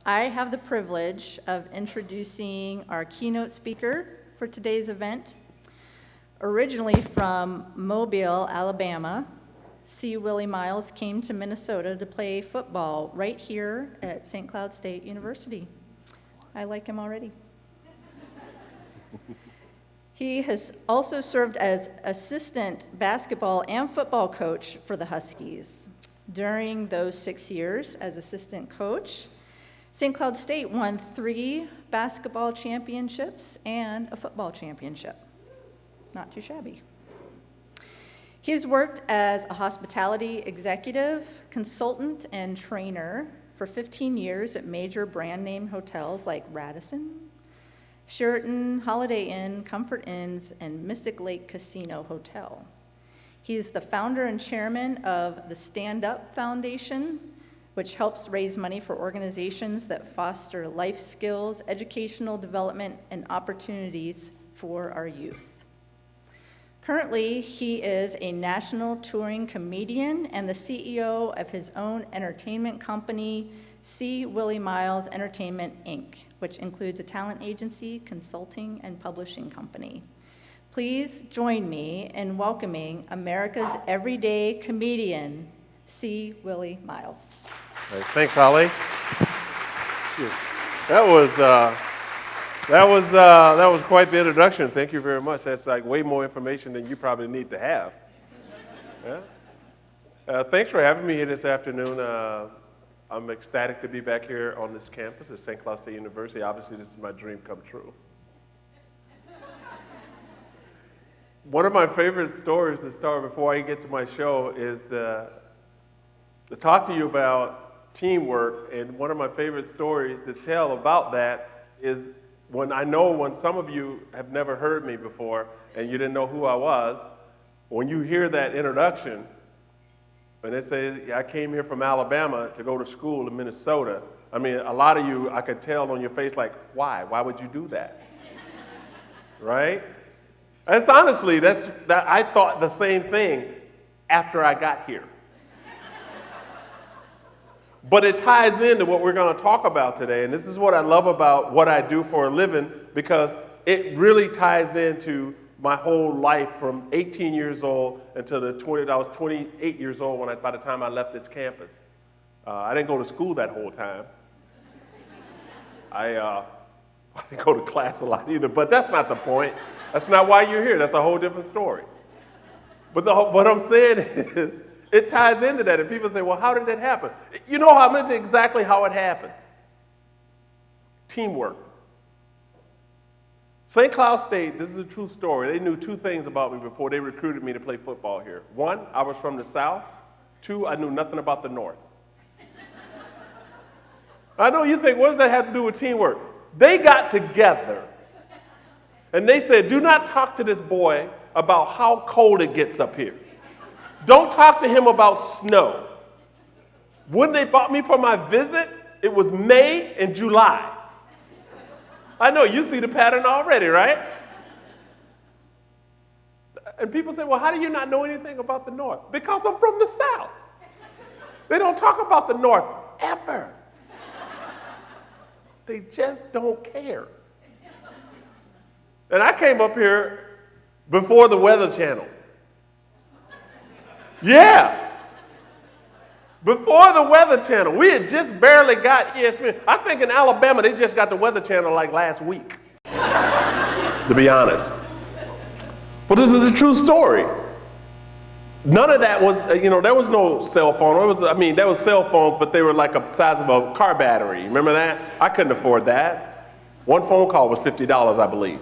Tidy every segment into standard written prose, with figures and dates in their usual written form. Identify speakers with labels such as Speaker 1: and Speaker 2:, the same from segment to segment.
Speaker 1: I have the privilege of introducing our keynote speaker for today's event. Originally from Mobile, Alabama, Willi Miles came to Minnesota to play football right here at St. Cloud State University. I like him already. He has also served as assistant basketball and football coach for the Huskies. During those 6 years as assistant coach, St. Cloud State won 3 basketball championships and a football championship. Not too shabby. He's worked as a hospitality executive, consultant, and trainer for 15 years at major brand name hotels like Radisson, Sheraton, Holiday Inn, Comfort Inns, and Mystic Lake Casino Hotel. He is the founder and chairman of the Stand Up Foundation, which helps raise money for organizations that foster life skills, educational development, and opportunities for our youth. Currently, he is a national touring comedian and the CEO of his own entertainment company, Willi Miles Entertainment, Inc., which includes a talent agency, consulting, and publishing company. Please join me in welcoming America's everyday comedian, Willi Miles.
Speaker 2: Right, thanks, Holly. That was quite the introduction. Thank you very much. That's like way more information than you probably need to have. Yeah? Thanks for having me here this afternoon. I'm ecstatic to be back here on this campus at St. Cloud State University. Obviously, this is my dream come true. One of my favorite stories to start before I get to my show is to talk to you about teamwork. And one of my favorite stories to tell about that is when some of you have never heard me before and you didn't know who I was, when you hear that introduction, and they say, I came here from Alabama to go to school in Minnesota, I mean, a lot of you, I could tell on your face, like, why? Why would you do that? Right? That's honestly, I thought the same thing after I got here. But it ties into what we're going to talk about today, and this is what I love about what I do for a living, because it really ties into my whole life from 18 years old until I was 28 years old by the time I left this campus. I didn't go to school that whole time. I didn't go to class a lot either, but that's not the point. That's not why you're here. That's a whole different story. But what I'm saying is, it ties into that, and people say, well, how did that happen? You know, I'm into exactly how it happened. Teamwork. St. Cloud State, this is a true story. They knew 2 things about me before they recruited me to play football here. 1, I was from the South. 2, I knew nothing about the North. I know you think, what does that have to do with teamwork? They got together, and they said, do not talk to this boy about how cold it gets up here. Don't talk to him about snow. When they brought me for my visit, it was May and July. I know, you see the pattern already, right? And people say, well, how do you not know anything about the North? Because I'm from the South. They don't talk about the North ever. They just don't care. And I came up here before the Weather Channel. Yeah. Before the Weather Channel. We had just barely got ESPN. I think in Alabama, they just got the Weather Channel like last week, to be honest. But this is a true story. None of that was, there was no cell phone. There was cell phones, but they were like the size of a car battery. Remember that? I couldn't afford that. One phone call was $50, I believe.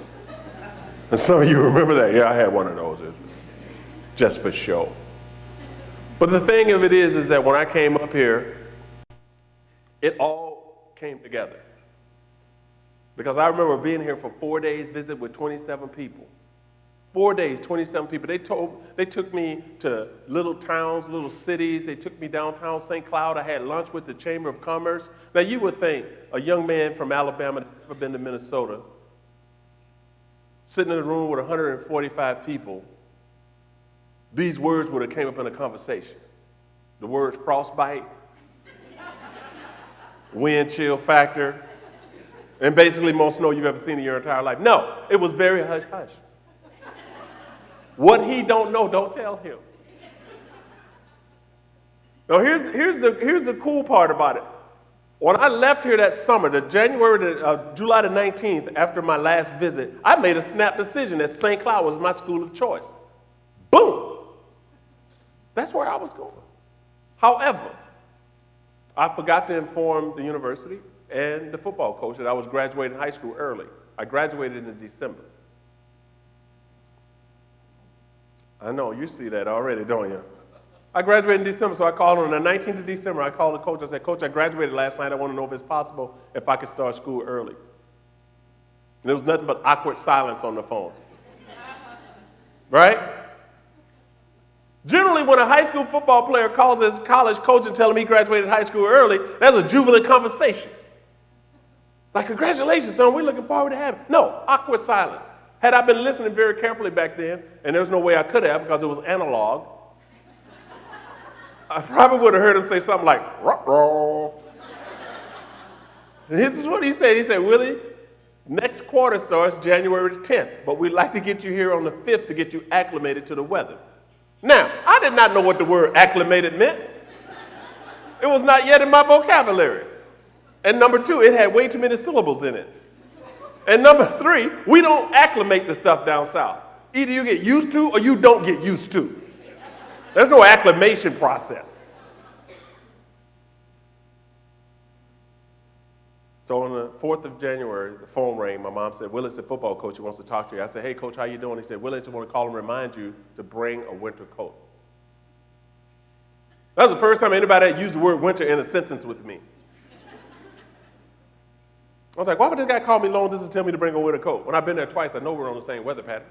Speaker 2: And some of you remember that. Yeah, I had one of those. Just for show. But the thing of it is that when I came up here, it all came together. Because I remember being here for 4 days, visit with 27 people. 4 days, 27 people. They took me to little towns, little cities. They took me downtown St. Cloud. I had lunch with the Chamber of Commerce. Now you would think a young man from Alabama that never been to Minnesota, sitting in a room with 145 people, these words would have came up in a conversation. The words frostbite, wind chill factor, and basically most snow you've ever seen in your entire life. No, it was very hush-hush. What he don't know, don't tell him. Now here's the cool part about it. When I left here that summer, July the 19th, after my last visit, I made a snap decision that St. Cloud was my school of choice. Boom! That's where I was going. However, I forgot to inform the university and the football coach that I was graduating high school early. I graduated in December. I know, you see that already, don't you? I graduated in December, so I called on the 19th of December. I called the coach. I said, Coach, I graduated last night. I want to know if it's possible if I could start school early. And there was nothing but awkward silence on the phone. Right? Generally, when a high school football player calls his college coach and tells him he graduated high school early, that's a jubilant conversation. Like, congratulations, son, we're looking forward to having it. No, awkward silence. Had I been listening very carefully back then, and there's no way I could have because it was analog, I probably would have heard him say something like, ruh-roh. And this is what he said. He said, Willie, next quarter starts January the 10th, but we'd like to get you here on the 5th to get you acclimated to the weather. Now, I did not know what the word acclimated meant. It was not yet in my vocabulary. And number two, it had way too many syllables in it. And number three, we don't acclimate the stuff down south. Either you get used to or you don't get used to. There's no acclimation process. So on the 4th of January, the phone rang. My mom said, Willie's the football coach. He wants to talk to you. I said, hey, coach, how you doing? He said, Willie, I just want to call and remind you to bring a winter coat. That was the first time anybody had used the word winter in a sentence with me. I was like, why would this guy call me long distance and tell me to bring a winter coat? When I've been there twice, I know we're on the same weather pattern.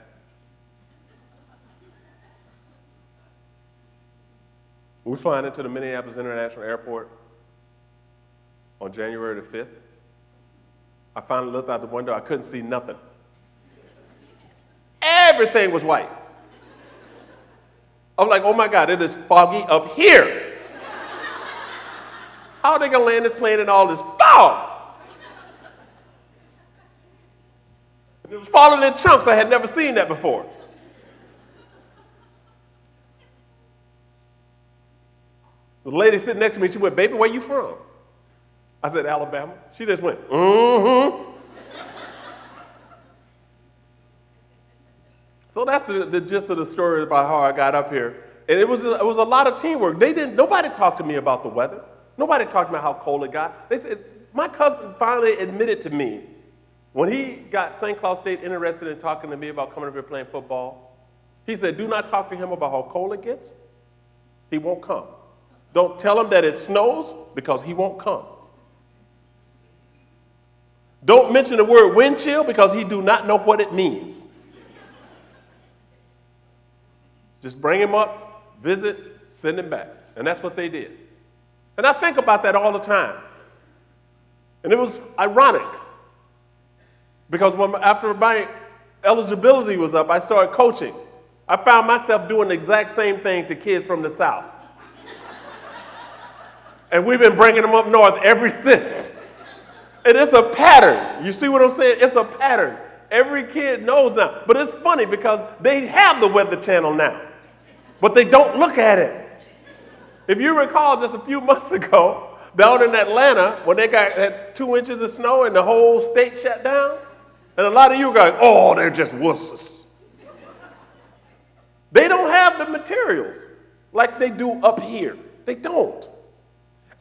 Speaker 2: We're flying into the Minneapolis International Airport on January the 5th. I finally looked out the window. I couldn't see nothing. Everything was white. I was like, oh my God, it is foggy up here. How are they going to land this plane in all this fog? It was falling in chunks. I had never seen that before. The lady sitting next to me, she went, baby, where you from? I said, Alabama. She just went, mm-hmm. So that's the gist of the story about how I got up here. And it was a lot of teamwork. Nobody talked to me about the weather. Nobody talked about how cold it got. They said, my cousin finally admitted to me, when he got St. Cloud State interested in talking to me about coming up here playing football, he said, do not talk to him about how cold it gets. He won't come. Don't tell him that it snows because he won't come. Don't mention the word wind chill because he do not know what it means. Just bring him up, visit, send him back. And that's what they did. And I think about that all the time. And it was ironic because after my eligibility was up, I started coaching. I found myself doing the exact same thing to kids from the South. And we've been bringing them up north ever since. And it's a pattern. You see what I'm saying? It's a pattern. Every kid knows now. But it's funny because they have the Weather Channel now, but they don't look at it. If you recall just a few months ago, down in Atlanta, when they had 2 inches of snow and the whole state shut down, and a lot of you were going, oh, they're just wusses. They don't have the materials like they do up here. They don't.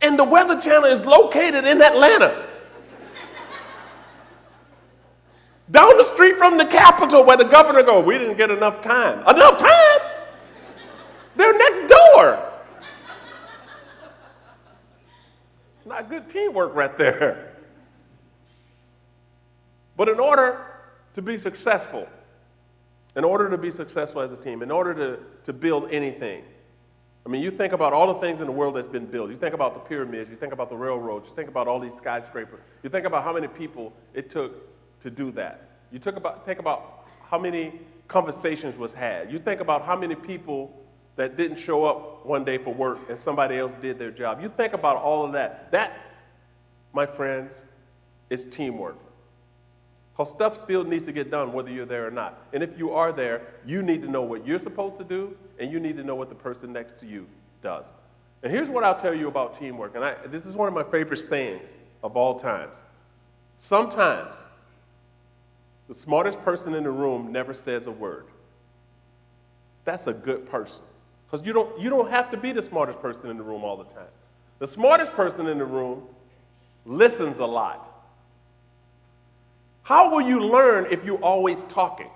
Speaker 2: And the Weather Channel is located in Atlanta. Down the street from the Capitol where the governor goes, we didn't get enough time. Enough time? They're next door. It's not good teamwork right there. But in order to be successful as a team, in order to build anything, I mean, you think about all the things in the world that's been built. You think about the pyramids, you think about the railroads, you think about all these skyscrapers. You think about how many people it took to do that. You think about how many conversations was had. You think about how many people that didn't show up one day for work and somebody else did their job. You think about all of that. my friends, is teamwork. Because stuff still needs to get done whether you're there or not. And if you are there, you need to know what you're supposed to do, and you need to know what the person next to you does. And here's what I'll tell you about teamwork, and this is one of my favorite sayings of all times. Sometimes, the smartest person in the room never says a word. That's a good person. Because you don't have to be the smartest person in the room all the time. The smartest person in the room listens a lot. How will you learn if you're always talking?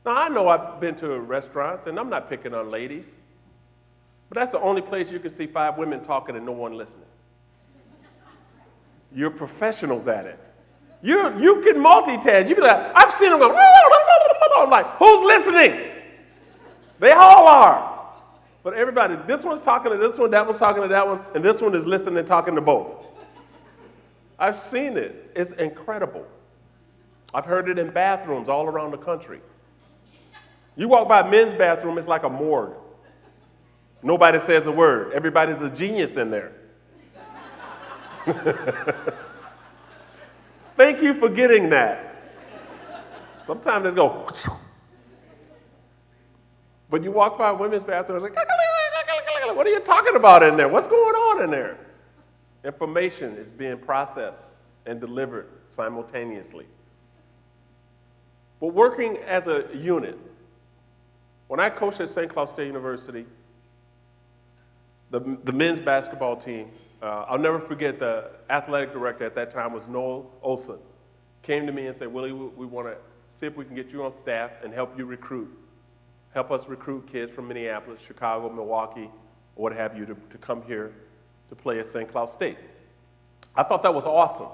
Speaker 2: Now, I know I've been to restaurants, and I'm not picking on ladies, but that's the only place you can see 5 women talking and no one listening. You're professionals at it. You can multitask. You be like, I've seen them go, I'm like, who's listening? They all are. But everybody, this one's talking to this one, that one's talking to that one, and this one is listening and talking to both. I've seen it. It's incredible. I've heard it in bathrooms all around the country. You walk by a men's bathroom, it's like a morgue. Nobody says a word. Everybody's a genius in there. Thank you for getting that. Sometimes they go, but you walk by a women's bathroom, it's like, what are you talking about in there? What's going on in there? Information is being processed and delivered simultaneously. But working as a unit, when I coached at St. Cloud State University, the men's basketball team, I'll never forget the athletic director at that time was Noel Olson, came to me and said, Willie, we want to see if we can get you on staff and help you recruit. Help us recruit kids from Minneapolis, Chicago, Milwaukee, or what have you, to come here to play at St. Cloud State. I thought that was awesome.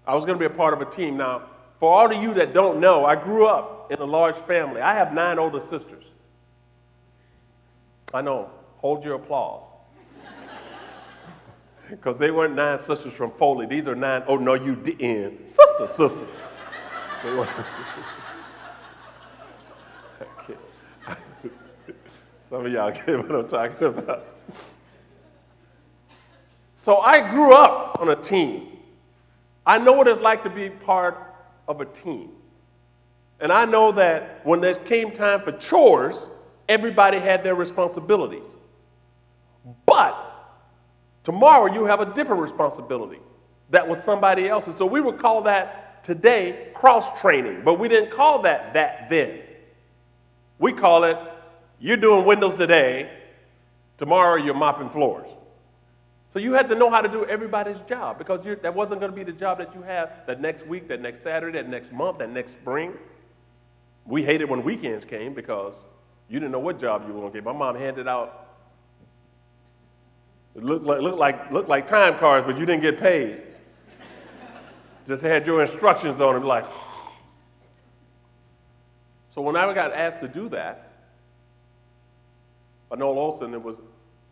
Speaker 2: I was going to be a part of a team. Now, for all of you that don't know, I grew up in a large family. I have 9 older sisters. I know, hold your applause. Because they weren't 9 sisters from Foley. These are 9, oh no you didn't. Sisters. They weren't. Some of y'all get what I'm talking about. So I grew up on a team. I know what it's like to be part of a team. And I know that when there came time for chores, everybody had their responsibilities. But tomorrow you have a different responsibility that was somebody else's. So we would call that today cross-training, but we didn't call that then. We call it, you're doing windows today, tomorrow you're mopping floors. So you had to know how to do everybody's job because that wasn't going to be the job that you have that next week, that next Saturday, that next month, that next spring. We hated when weekends came because you didn't know what job you were going to get. My mom handed out, it looked like time cards, but you didn't get paid. Just had your instructions on it, like. So when I got asked to do that, by Noel Olson, it was,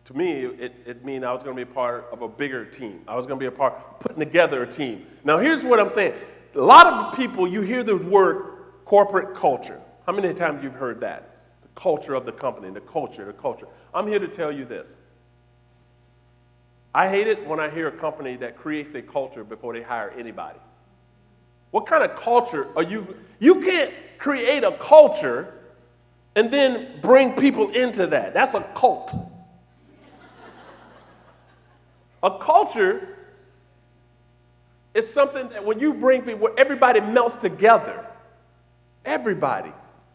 Speaker 2: to me, it meant I was going to be a part of a bigger team. I was going to be a part of putting together a team. Now, here's what I'm saying. A lot of the people, you hear the word corporate culture. How many times you've heard that? The culture of the company, the culture. I'm here to tell you this. I hate it when I hear a company that creates a culture before they hire anybody. What kind of culture are you? You can't create a culture and then bring people into that. That's a cult. A culture is something that when you bring people, where everybody melts together. Everybody.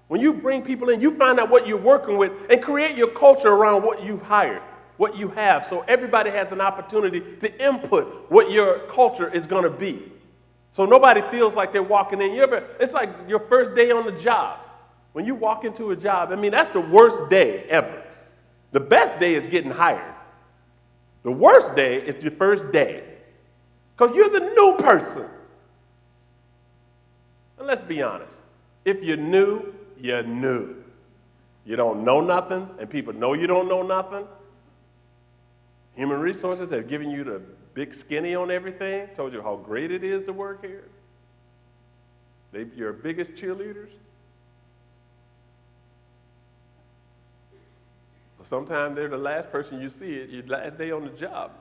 Speaker 2: When you bring people in, you find out what you're working with and create your culture around what you've hired, what you have. So everybody has an opportunity to input what your culture is going to be. So nobody feels like they're walking in. It's like your first day on the job. When you walk into a job, I mean, that's the worst day ever. The best day is getting hired. The worst day is your first day. Because you're the new person. And let's be honest. If you're new, you're new. You don't know nothing, and people know you don't know nothing. Human resources have given you the big skinny on everything, told you how great it is to work here. They're your biggest cheerleaders. Sometimes they're the last person you see at your last day on the job.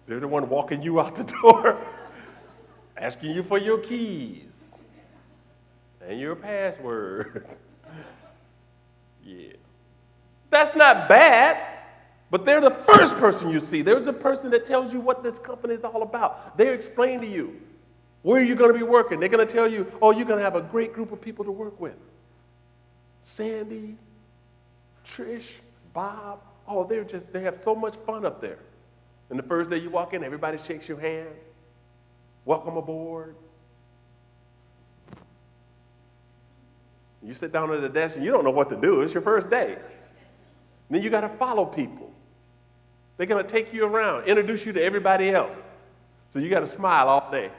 Speaker 2: They're the one walking you out the door, asking you for your keys and your password. Yeah. That's not bad, but they're the first person you see. There's the person that tells you what this company is all about. They explain to you where you're going to be working. They're going to tell you, oh, you're going to have a great group of people to work with. Sandy, Trish, Bob, oh, they have so much fun up there. And the first day you walk in, everybody shakes your hand. Welcome aboard. You sit down at the desk and you don't know what to do. It's your first day. And then you got to follow people. They're going to take you around, introduce you to everybody else. So you got to smile all day.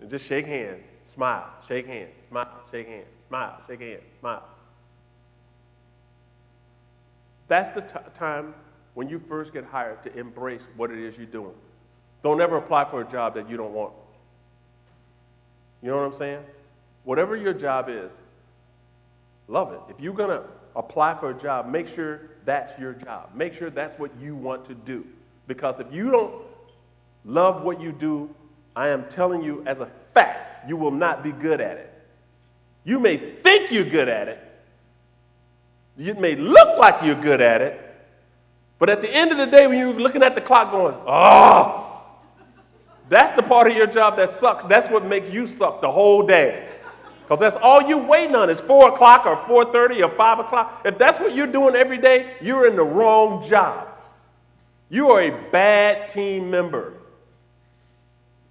Speaker 2: And just shake hands, smile, shake hands, smile, shake hands, smile, shake hands, smile. That's the time when you first get hired to embrace what it is you're doing. Don't ever apply for a job that you don't want. You know what I'm saying? Whatever your job is, love it. If you're going to apply for a job, make sure that's your job. Make sure that's what you want to do. Because if you don't love what you do, I am telling you as a fact, you will not be good at it. You may think you're good at it. You may look like you're good at it. But at the end of the day, when you're looking at the clock going, oh, that's the part of your job that sucks. That's what makes you suck the whole day. Because that's all you're waiting on is 4 o'clock or 4:30 or 5 o'clock. If that's what you're doing every day, you're in the wrong job. You are a bad team member.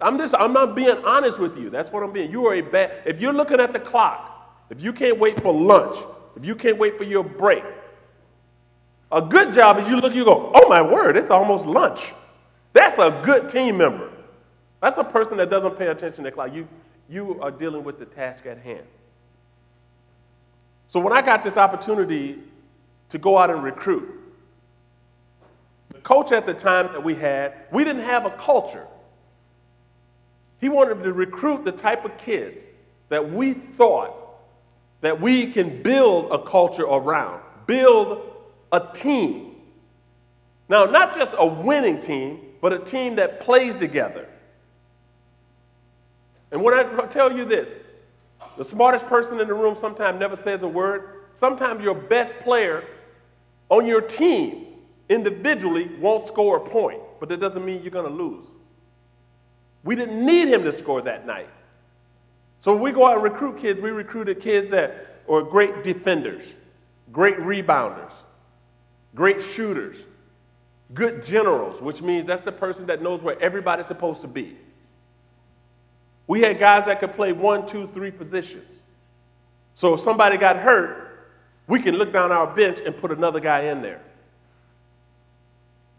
Speaker 2: I'm not being honest with you. That's what I'm being. You are if you're looking at the clock, if you can't wait for lunch, if you can't wait for your break, a good job is you go, oh my word, it's almost lunch. That's a good team member. That's a person that doesn't pay attention to the clock. You are dealing with the task at hand. So when I got this opportunity to go out and recruit, the coach at the time that we didn't have a culture. He wanted to recruit the type of kids that we thought that we can build a culture around, build a team. Now, not just a winning team, but a team that plays together. And when I tell you this, the smartest person in the room sometimes never says a word. Sometimes your best player on your team individually won't score a point, but that doesn't mean you're going to lose. We didn't need him to score that night. So when we go out and recruit kids, we recruited kids that are great defenders, great rebounders, great shooters, good generals, which means that's the person that knows where everybody's supposed to be. We had guys that could play 1, 2, 3 positions. So if somebody got hurt, we can look down our bench and put another guy in there.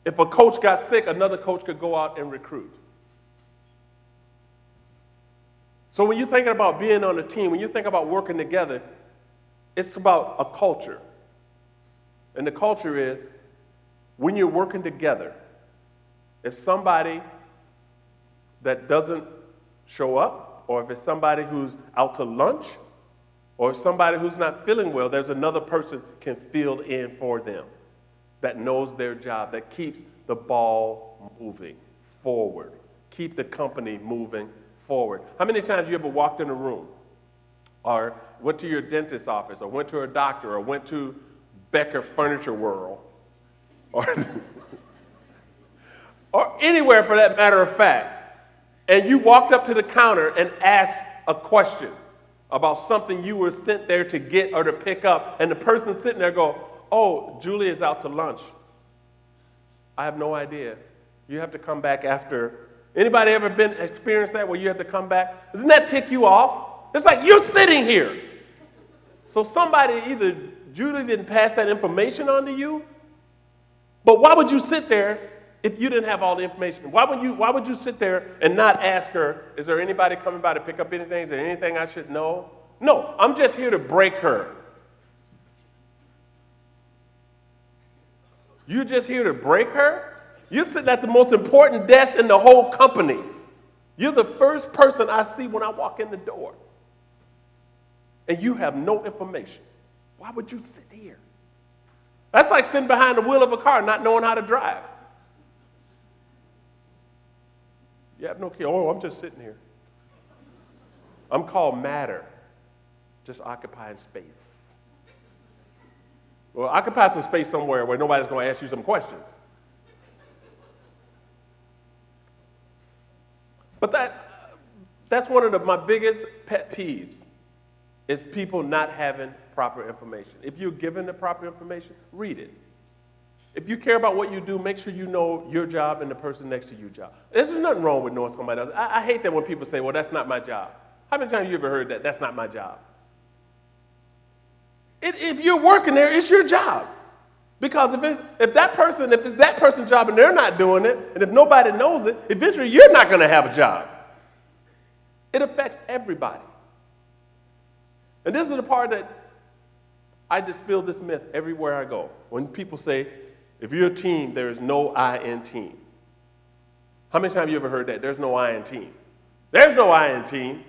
Speaker 2: If a coach got sick, another coach could go out and recruit. So when you're thinking about being on a team, when you think about working together, it's about a culture. And the culture is when you're working together, if somebody that doesn't show up, or if it's somebody who's out to lunch, or somebody who's not feeling well, there's another person can fill in for them that knows their job, that keeps the ball moving forward, keep the company moving forward. How many times you ever walked in a room or went to your dentist's office or went to a doctor or went to Becker Furniture World or anywhere for that matter of fact, and you walked up to the counter and asked a question about something you were sent there to get or to pick up, and the person sitting there go, oh, Julie is out to lunch. I have no idea. You have to come back after. Anybody ever experienced that where you have to come back? Doesn't that tick you off? It's like you're sitting here. So somebody, either Julie didn't pass that information on to you, but why would you sit there if you didn't have all the information? Why would you sit there and not ask her, is there anybody coming by to pick up anything? Is there anything I should know? No, I'm just here to break her. You're just here to break her? You're sitting at the most important desk in the whole company. You're the first person I see when I walk in the door. And you have no information. Why would you sit here? That's like sitting behind the wheel of a car not knowing how to drive. You have no key. Oh, I'm just sitting here. I'm called matter, just occupying space. Well, occupy some space somewhere where nobody's going to ask you some questions. But that's one of my biggest pet peeves, is people not having proper information. If you're given the proper information, read it. If you care about what you do, make sure you know your job and the person next to your job. There's nothing wrong with knowing somebody else. I hate that when people say, well, that's not my job. How many times have you ever heard that? That's not my job. If you're working there, it's your job. Because if it's that person's job and they're not doing it, and if nobody knows it, eventually you're not going to have a job. It affects everybody. And this is the part that I dispel this myth everywhere I go. When people say, if you're a team, there is no I in team. How many times have you ever heard that? There's no I in team. There's no I in team.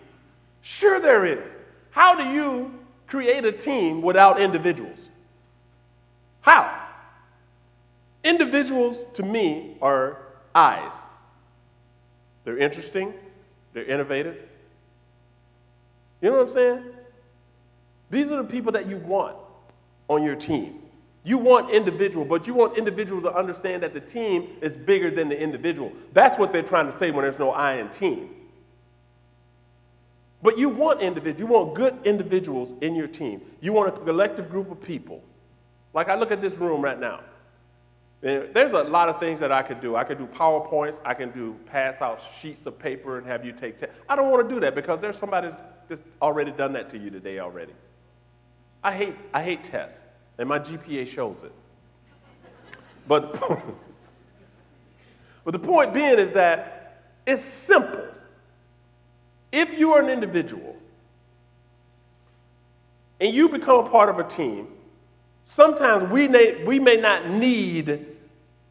Speaker 2: Sure there is. How do you create a team without individuals? How? Individuals, to me, are I's. They're interesting. They're innovative. You know what I'm saying? These are the people that you want on your team. You want individual, but you want individuals to understand that the team is bigger than the individual. That's what they're trying to say when there's no I in team. But you want individuals. You want good individuals in your team. You want a collective group of people. Like I look at this room right now. And there's a lot of things that I could do. I could do PowerPoints. I can pass out sheets of paper and have you take tests. I don't want to do that because there's somebody that's already done that to you today already. I hate tests, and my GPA shows it. But the point being is that it's simple. If you are an individual and you become a part of a team, sometimes we may not need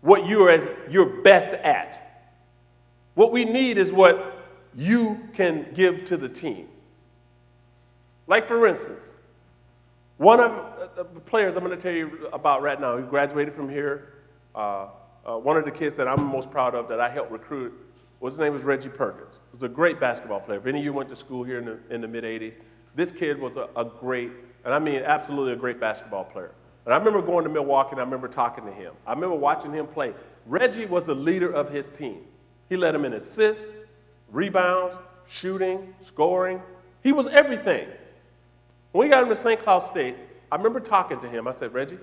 Speaker 2: what you're best at. What we need is what you can give to the team. Like, for instance, one of the players I'm going to tell you about right now, who graduated from here, one of the kids that I'm most proud of that I helped recruit, his name was Reggie Perkins. He was a great basketball player. If any of you went to school here in the mid-'80s, this kid was a great, and I mean absolutely a great basketball player. And I remember going to Milwaukee, and I remember talking to him. I remember watching him play. Reggie was the leader of his team. He led them in assists, rebounds, shooting, scoring. He was everything. When we got him to St. Cloud State, I remember talking to him. I said, Reggie,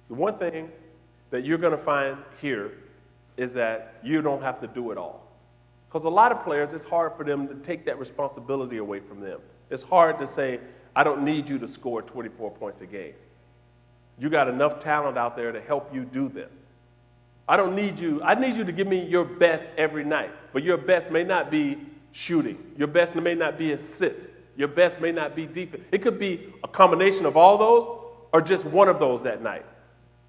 Speaker 2: the one thing that you're going to find here is that you don't have to do it all. Because a lot of players, it's hard for them to take that responsibility away from them. It's hard to say, I don't need you to score 24 points a game. You got enough talent out there to help you do this. I need you to give me your best every night, but your best may not be shooting. Your best may not be assists. Your best may not be defense. It could be a combination of all those or just one of those that night.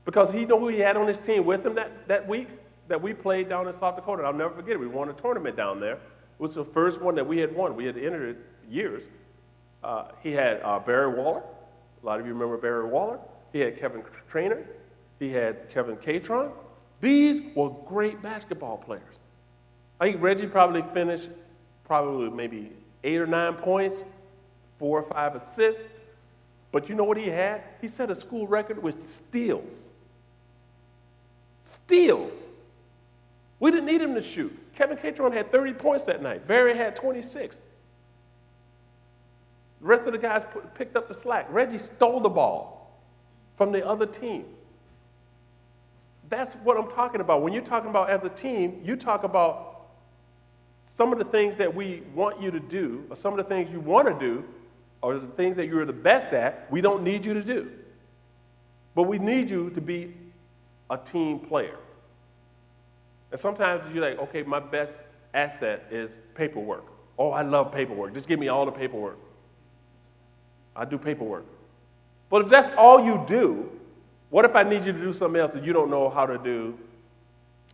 Speaker 2: Because he knew who he had on his team with him that week that we played down in South Dakota. I'll never forget it. We won a tournament down there. It was the first one that we had won. We had entered it years. He had Barry Waller. A lot of you remember Barry Waller. He had Kevin Traynor. He had Kevin Catron. These were great basketball players. I think Reggie probably finished maybe 8 or 9 points, 4 or 5 assists. But you know what he had? He set a school record with steals. Steals. We didn't need him to shoot. Kevin Catron had 30 points that night. Barry had 26. The rest of the guys picked up the slack. Reggie stole the ball from the other team. That's what I'm talking about. When you're talking about as a team, you talk about some of the things that we want you to do, or some of the things you want to do, or the things that you're the best at, we don't need you to do. But we need you to be a team player. And sometimes you're like, okay, my best asset is paperwork. Oh, I love paperwork. Just give me all the paperwork. I do paperwork. But if that's all you do, what if I need you to do something else that you don't know how to do?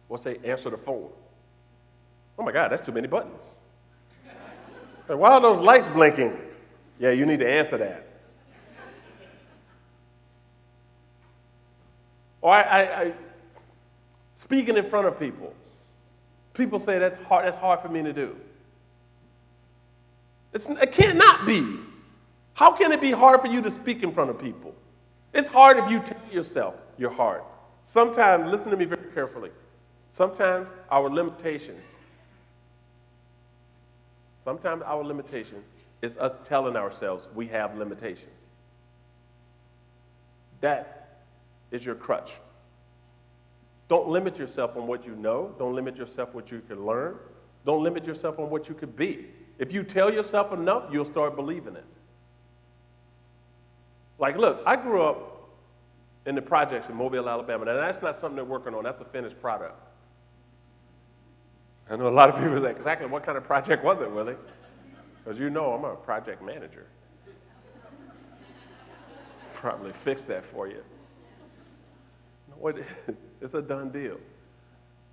Speaker 2: Let's say answer the phone. Oh my God, that's too many buttons. And why are those lights blinking? Yeah, you need to answer that. Or I speaking in front of people. People say that's hard for me to do. It cannot be. How can it be hard for you to speak in front of people? It's hard if you tell yourself you're hard. Sometimes, listen to me very carefully, sometimes our limitation is us telling ourselves we have limitations. That is your crutch. Don't limit yourself on what you know. Don't limit yourself on what you can learn. Don't limit yourself on what you could be. If you tell yourself enough, you'll start believing it. Like, look, I grew up in the projects in Mobile, Alabama, and that's not something they're working on. That's a finished product. I know a lot of people say, exactly what kind of project was it, Willie? Because you know I'm a project manager. Probably fix that for you. It's a done deal.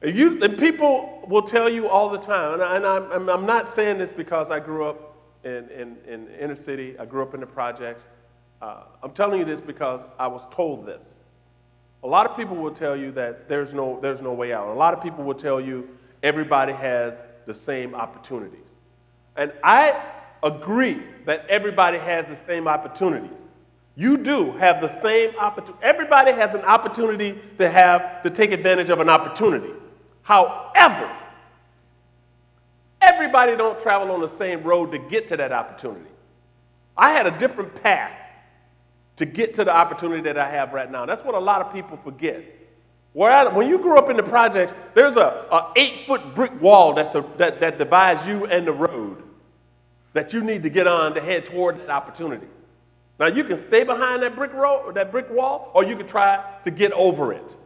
Speaker 2: And people will tell you all the time, and I'm not saying this because I grew up in inner city, I grew up in the projects. I'm telling you this because I was told this. A lot of people will tell you that there's no way out. A lot of people will tell you everybody has the same opportunities. And I agree that everybody has the same opportunities. You do have the same opportunity. Everybody has an opportunity to take advantage of an opportunity. However, everybody don't travel on the same road to get to that opportunity. I had a different path to get to the opportunity that I have right now. That's what a lot of people forget. When you grew up in the projects, there's a 8-foot brick wall that divides you and the road that you need to get on to head toward that opportunity. Now you can stay behind that brick wall, or you can try to get over it.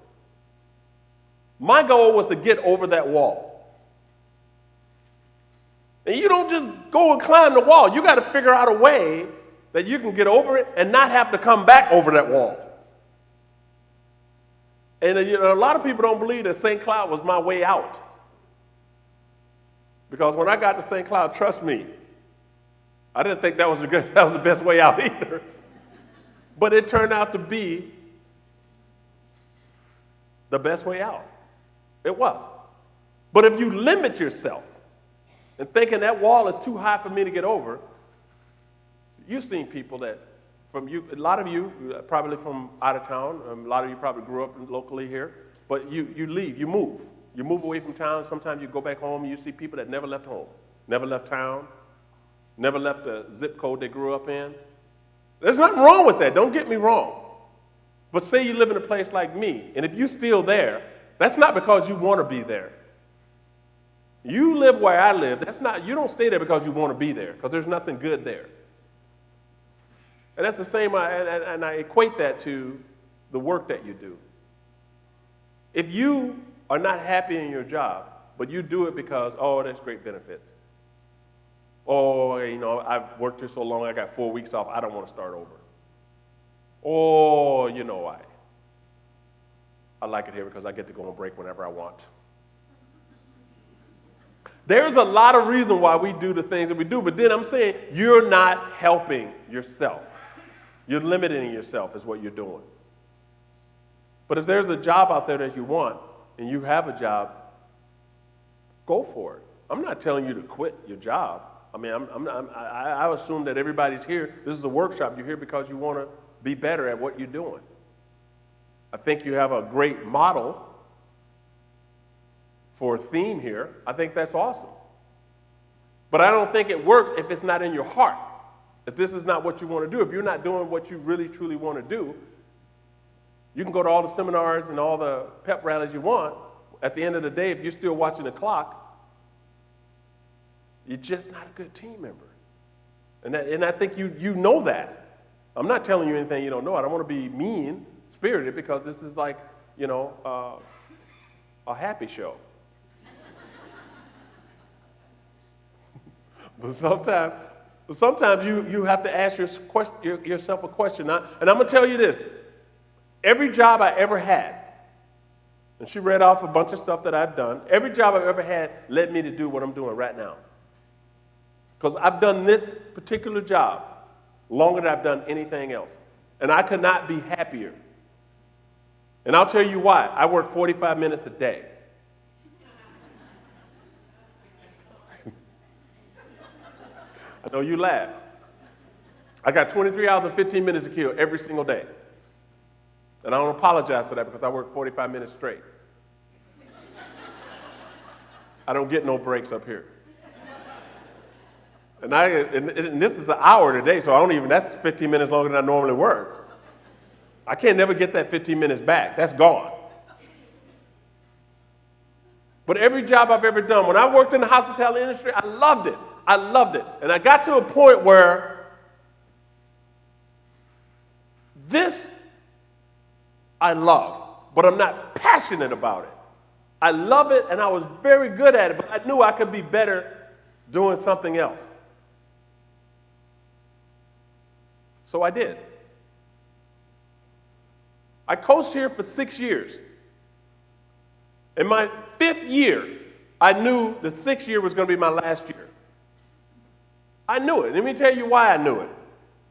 Speaker 2: My goal was to get over that wall. And you don't just go and climb the wall. You got to figure out a way that you can get over it and not have to come back over that wall. And a lot of people don't believe that St. Cloud was my way out. Because when I got to St. Cloud, trust me, I didn't think that was the best way out either. But it turned out to be the best way out. It was. But if you limit yourself and thinking that wall is too high for me to get over, you've seen people that, a lot of you probably from out of town, a lot of you probably grew up locally here, but you leave, you move. You move away from town. Sometimes you go back home and you see people that never left home, never left town, never left the zip code they grew up in. There's nothing wrong with that, don't get me wrong. But say you live in a place like me, and if you're still there, that's not because you want to be there. You live where I live, you don't stay there because you want to be there, because there's nothing good there. And that's the same, and I equate that to the work that you do. If you are not happy in your job, but you do it because, there's great benefits. I've worked here so long, I got 4 weeks off, I don't want to start over. I like it here because I get to go on break whenever I want. There's a lot of reason why we do the things that we do, but then I'm saying you're not helping yourself. You're limiting yourself is what you're doing. But if there's a job out there that you want and you have a job, go for it. I'm not telling you to quit your job. I mean, I assume that everybody's here. This is a workshop. You're here because you want to be better at what you're doing. I think you have a great model for a theme here. I think that's awesome. But I don't think it works if it's not in your heart. If this is not what you want to do, if you're not doing what you really, truly want to do, you can go to all the seminars and all the pep rallies you want. At the end of the day, if you're still watching the clock, you're just not a good team member. And I think you know that. I'm not telling you anything you don't know. I don't want to be mean-spirited because this is like, a happy show. But sometimes you have to ask yourself a question. And I'm going to tell you this. Every job I ever had, and she read off a bunch of stuff that I've done, every job I've ever had led me to do what I'm doing right now. Because I've done this particular job longer than I've done anything else. And I could not be happier. And I'll tell you why. I work 45 minutes a day. I know you laugh. I got 23 hours and 15 minutes to kill every single day. And I don't apologize for that because I work 45 minutes straight. I don't get no breaks up here. And this is an hour today, so that's 15 minutes longer than I normally work. I can't never get that 15 minutes back. That's gone. But every job I've ever done, when I worked in the hospitality industry, I loved it. I loved it. And I got to a point where this I love, but I'm not passionate about it. I love it, and I was very good at it, but I knew I could be better doing something else. So I did. I coached here for 6 years. In my 5th year, I knew the 6th year was going to be my last year. I knew it. Let me tell you why I knew it.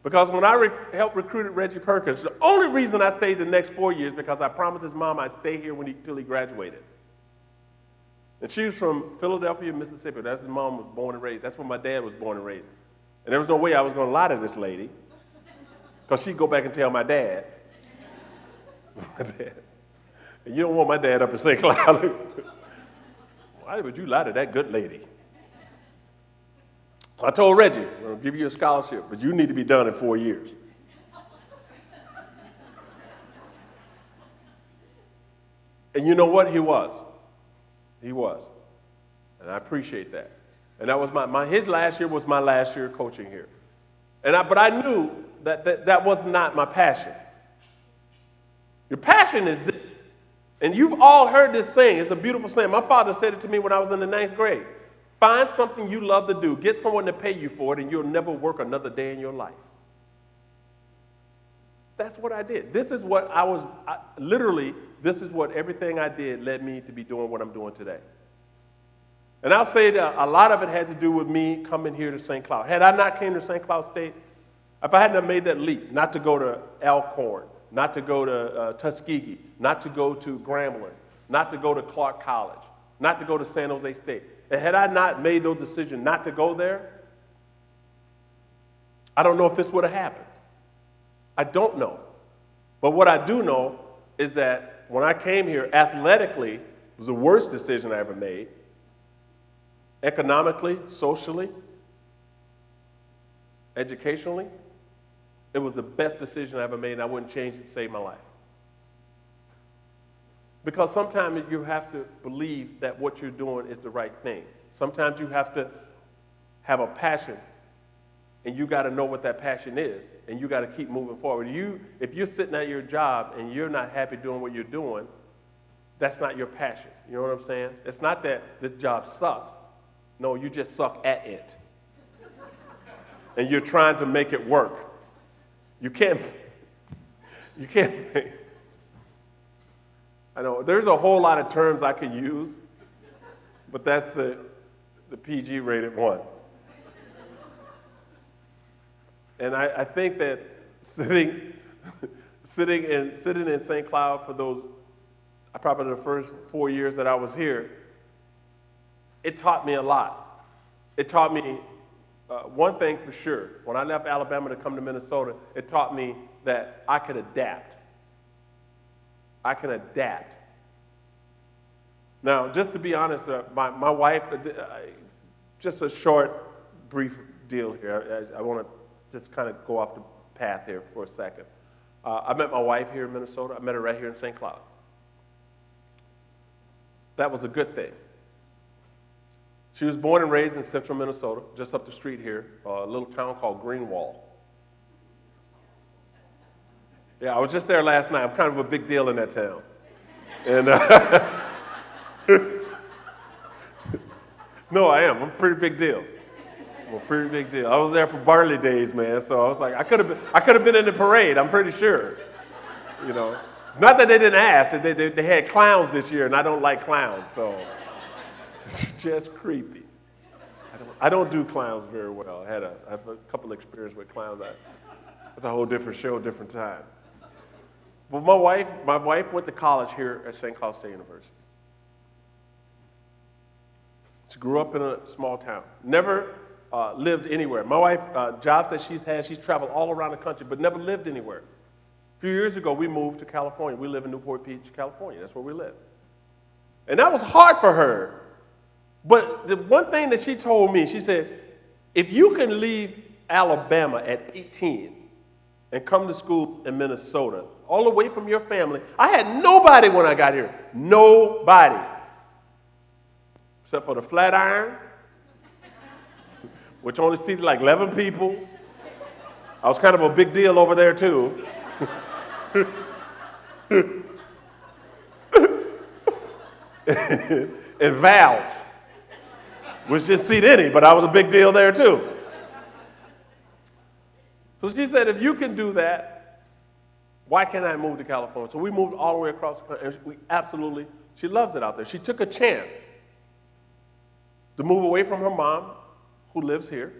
Speaker 2: Because when I helped recruit Reggie Perkins, the only reason I stayed the next 4 years because I promised his mom I'd stay here till he graduated. And she was from Philadelphia, Mississippi. That's his mom was born and raised. That's where my dad was born and raised. And there was no way I was going to lie to this lady because she'd go back and tell my dad. And you don't want my dad up in St. Cloud. Why would you lie to that good lady? So I told Reggie, I'm going to give you a scholarship, but you need to be done in 4 years. And you know what? He was. He was. And I appreciate that. And that was his last year was my last year coaching here. But I knew that was not my passion. Your passion is this. And you've all heard this saying. It's a beautiful saying. My father said it to me when I was in the 9th grade. Find something you love to do. Get someone to pay you for it, and you'll never work another day in your life. That's what I did. This is what this is what everything I did led me to be doing what I'm doing today. And I'll say that a lot of it had to do with me coming here to St. Cloud. Had I not came to St. Cloud State, if I hadn't made that leap, not to go to Alcorn, not to go to Tuskegee, not to go to Grambling, not to go to Clark College, not to go to San Jose State, and had I not made those decisions not to go there, I don't know if this would have happened. I don't know. But what I do know is that when I came here, athletically, it was the worst decision I ever made. Economically, socially, educationally, it was the best decision I ever made, and I wouldn't change it to save my life. Because sometimes you have to believe that what you're doing is the right thing. Sometimes you have to have a passion, and you got to know what that passion is, and you got to keep moving forward. If you're sitting at your job and you're not happy doing what you're doing, that's not your passion. You know what I'm saying? It's not that this job sucks. No, you just suck at it. And you're trying to make it work. You can't. I know, there's a whole lot of terms I could use, but that's the PG-rated one. And I think that sitting in St. Cloud for probably the first 4 years that I was here, it taught me a lot. It taught me one thing for sure. When I left Alabama to come to Minnesota, it taught me that I could adapt. I can adapt. Now, just to be honest, my wife, just a short, brief deal here. I want to just kind of go off the path here for a second. I met my wife here in Minnesota. I met her right here in St. Cloud. That was a good thing. She was born and raised in central Minnesota, just up the street here, a little town called Greenwald. Yeah, I was just there last night. I'm kind of a big deal in that town. And no, I am. I'm a pretty big deal. I'm a pretty big deal. I was there for Barley Days, man. So I was like, I could have been in the parade. I'm pretty sure. You know, not that they didn't ask. They had clowns this year, and I don't like clowns, so it's just creepy. I don't do clowns very well. I have a couple of experiences with clowns. It's a whole different show, different time. But my wife went to college here at St. Cloud State University. She grew up in a small town. Never lived anywhere. My wife, jobs that she's traveled all around the country, but never lived anywhere. A few years ago, we moved to California. We live in Newport Beach, California. That's where we live. And that was hard for her. But the one thing that she told me, she said, if you can leave Alabama at 18 and come to school in Minnesota, all away from your family. I had nobody when I got here. Nobody. Except for the Flatiron, which only seated like 11 people. I was kind of a big deal over there, too. And Val's, which didn't seat any, but I was a big deal there, too. So she said, if you can do that, why can't I move to California? So we moved all the way across the country, and she loves it out there. She took a chance to move away from her mom, who lives here.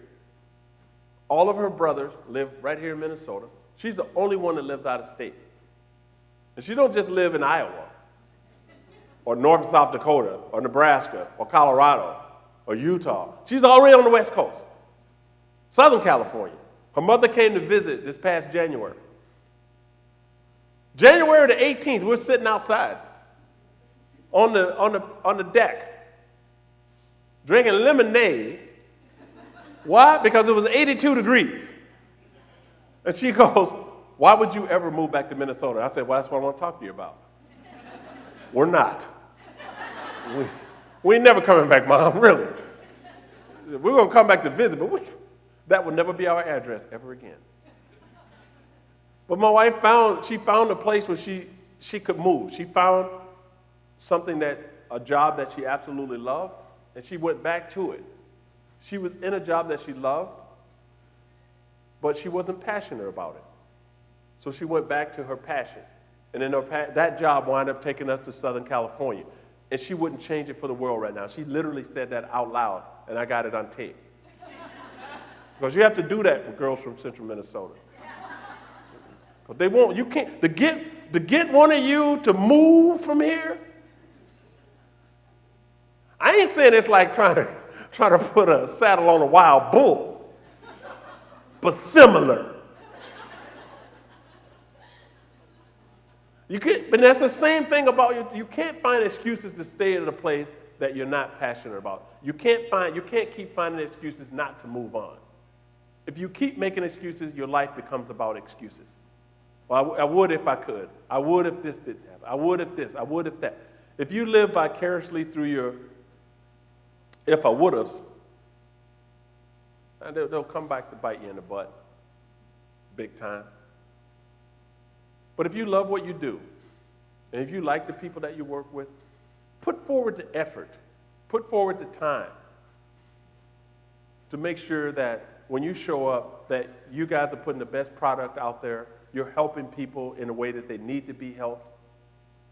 Speaker 2: All of her brothers live right here in Minnesota. She's the only one that lives out of state. And she don't just live in Iowa, or North and South Dakota, or Nebraska, or Colorado, or Utah. She's already on the West Coast, Southern California. Her mother came to visit this past January. January the 18th, we're sitting outside on the deck, drinking lemonade. Why? Because it was 82 degrees. And she goes, why would you ever move back to Minnesota? I said, well, that's what I want to talk to you about. We're not. We ain't never coming back, Mom, really. We're going to come back to visit, but that would never be our address ever again. But my wife found a place where she could move. She found a job that she absolutely loved, and she went back to it. She was in a job that she loved, but she wasn't passionate about it. So she went back to her passion. And then that job wound up taking us to Southern California. And she wouldn't change it for the world right now. She literally said that out loud, and I got it on tape. Because you have to do that with girls from Central Minnesota. But they won't. You can't. To get one of you to move from here. I ain't saying it's like trying to put a saddle on a wild bull, but similar. But that's the same thing about you. You can't find excuses to stay at a place that you're not passionate about. You can't keep finding excuses not to move on. If you keep making excuses, your life becomes about excuses. Well, I would if I could. I would if this didn't happen. I would if this. I would if that. If you live vicariously through your if I would-haves, they'll come back to bite you in the butt, big time. But if you love what you do, and if you like the people that you work with, put forward the effort, put forward the time to make sure that when you show up, that you guys are putting the best product out there, you're helping people in a way that they need to be helped.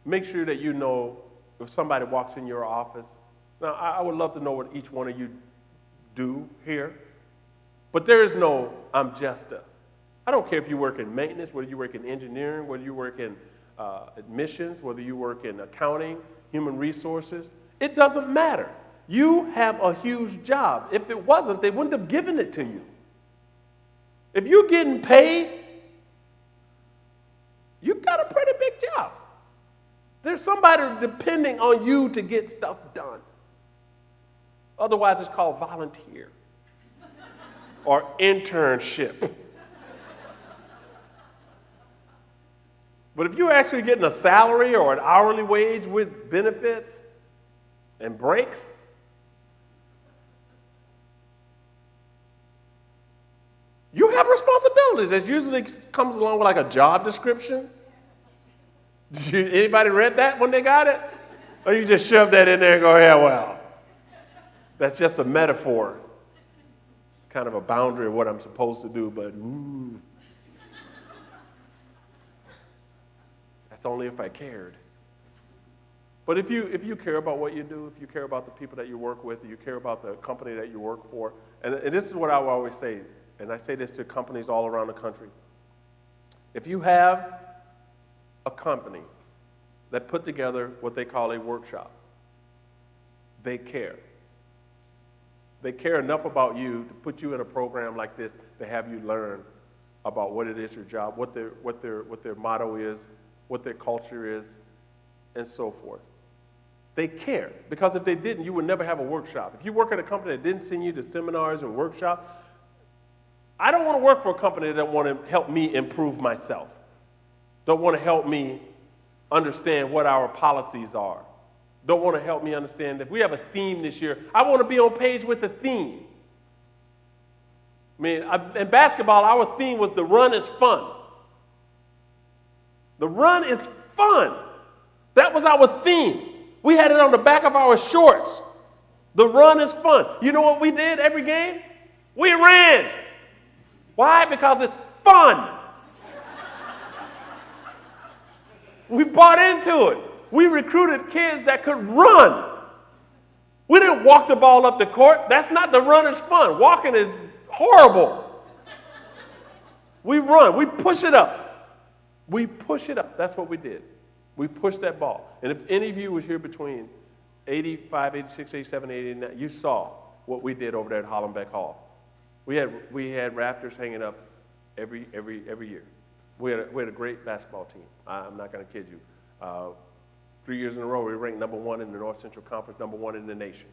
Speaker 2: Make sure that you know if somebody walks in your office. Now, I would love to know what each one of you do here, but there is no, I'm just a. I don't care if you work in maintenance, whether you work in engineering, whether you work in admissions, whether you work in accounting, human resources. It doesn't matter. You have a huge job. If it wasn't, they wouldn't have given it to you. If you're getting paid, you've got a pretty big job. There's somebody depending on you to get stuff done. Otherwise, it's called volunteer or internship. But if you're actually getting a salary or an hourly wage with benefits and breaks, you have responsibilities. That usually comes along with like a job description. Anybody read that when they got it? Or you just shove that in there and go, yeah, well, that's just a metaphor. It's kind of a boundary of what I'm supposed to do, but that's only if I cared. But if you care about what you do, if you care about the people that you work with, if you care about the company that you work for, and this is what I will always say, and I say this to companies all around the country. If you have a company that put together what they call a workshop, they care. They care enough about you to put you in a program like this to have you learn about what it is your job, what their motto is, what their culture is, and so forth. They care, because if they didn't, you would never have a workshop. If you work at a company that didn't send you to seminars and workshops, I don't want to work for a company that don't want to help me improve myself, don't want to help me understand what our policies are, don't want to help me understand if we have a theme this year, I want to be on page with the theme. I mean, in basketball, our theme was the run is fun. The run is fun. That was our theme. We had it on the back of our shorts. The run is fun. You know what we did every game? We ran. Why? Because it's fun. We bought into it. We recruited kids that could run. We didn't walk the ball up the court. That's not the run is fun. Walking is horrible. We run. We push it up. We push it up. That's what we did. We pushed that ball. And if any of you was here between 85, 86, 87, 89, you saw what we did over there at Hollenbeck Hall. We had rafters hanging up every year. We had a great basketball team. I'm not going to kid you. 3 years in a row, we ranked number 1 in the North Central Conference, number 1 in the nation.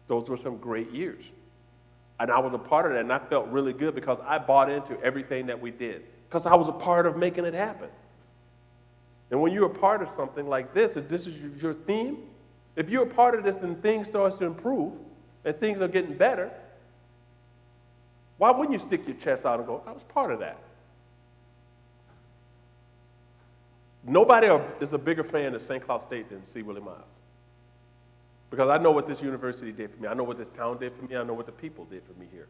Speaker 2: Those were some great years. And I was a part of that, and I felt really good because I bought into everything that we did, because I was a part of making it happen. And when you're a part of something like this, if this is your theme, if you're a part of this and things starts to improve and things are getting better, why wouldn't you stick your chest out and go, I was part of that? Nobody is a bigger fan of St. Cloud State than C. Willie Miles. Because I know what this university did for me. I know what this town did for me. I know what the people did for me here.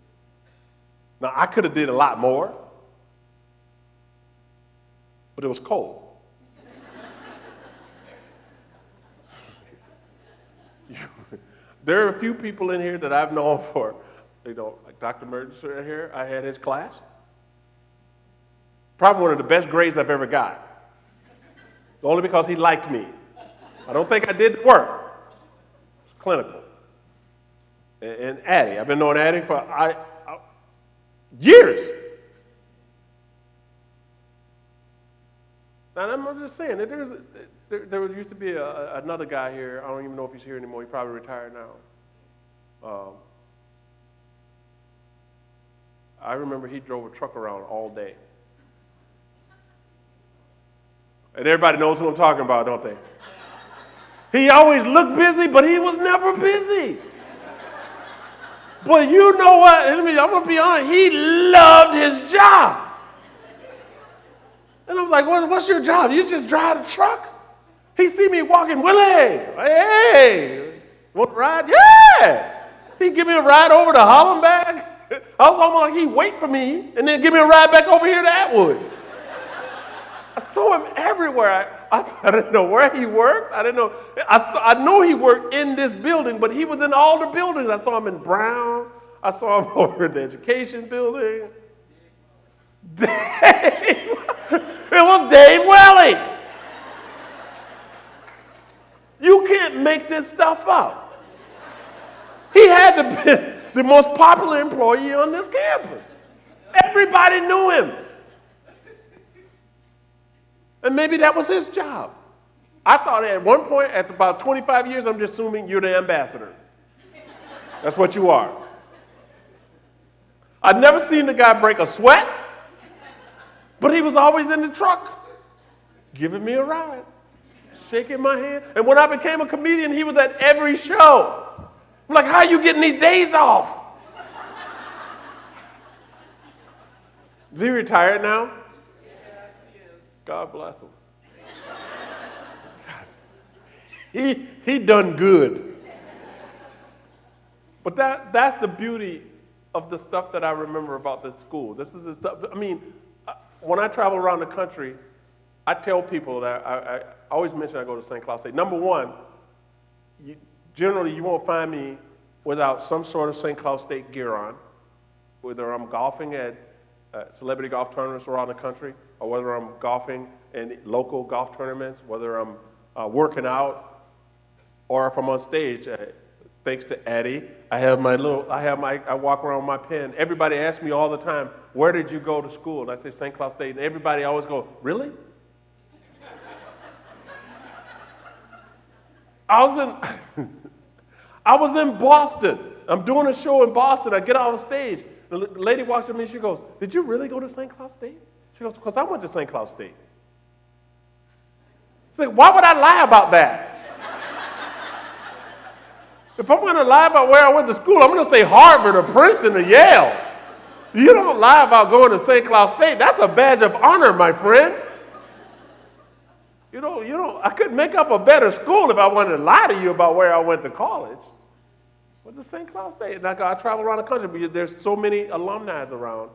Speaker 2: Now, I could have did a lot more, but it was cold. There are a few people in here that I've known for, like Dr. Mertens right here. I had his class. Probably one of the best grades I've ever got. Only because he liked me. I don't think I did the work. It's clinical. And Addie, I've been knowing Addie for years. Now, I'm just saying, there used to be another guy here. I don't even know if he's here anymore. He probably retired now. I remember he drove a truck around all day. And everybody knows who I'm talking about, don't they? He always looked busy, but he was never busy. But you know what? I'm going to be honest. He loved his job. And I'm like, what's your job? You just drive the truck? He see me walking, Willie, hey, want to ride? Yeah. He give me a ride over to Hollenbeck. I was almost like he wait for me and then give me a ride back over here to Atwood. I saw him everywhere. I didn't know where he worked. I didn't know. I know he worked in this building, but he was in all the buildings. I saw him in Brown. I saw him over in the education building. Dave. It was Dave Welly. You can't make this stuff up. He had to be the most popular employee on this campus. Everybody knew him. And maybe that was his job. I thought at one point, at about 25 years, I'm just assuming you're the ambassador. That's what you are. I'd never seen the guy break a sweat, but he was always in the truck, giving me a ride, shaking my hand. And when I became a comedian, he was at every show. I'm like, how are you getting these days off? Is he retired now? God bless him. He done good. But that's the beauty of the stuff that I remember about this school. This is the stuff, when I travel around the country, I tell people that I always mention I go to St. Cloud State. Number one, generally you won't find me without some sort of St. Cloud State gear on, whether I'm golfing at celebrity golf tournaments around the country, or whether I'm golfing in local golf tournaments, whether I'm working out, or if I'm on stage thanks to Eddie, I walk around with my pen. Everybody asks me all the time, where did you go to school? And I say St. Cloud State, and everybody always goes, really? I was in Boston. I'm doing a show in Boston. I get on stage. The lady walks up to me, she goes, did you really go to St. Cloud State? She goes, because I went to St. Cloud State. It's like, why would I lie about that? If I'm going to lie about where I went to school, I'm going to say Harvard or Princeton or Yale. You don't lie about going to St. Cloud State. That's a badge of honor, my friend. I couldn't make up a better school if I wanted to lie to you about where I went to college. What's the St. Cloud State? And I travel around the country because there's so many alumni around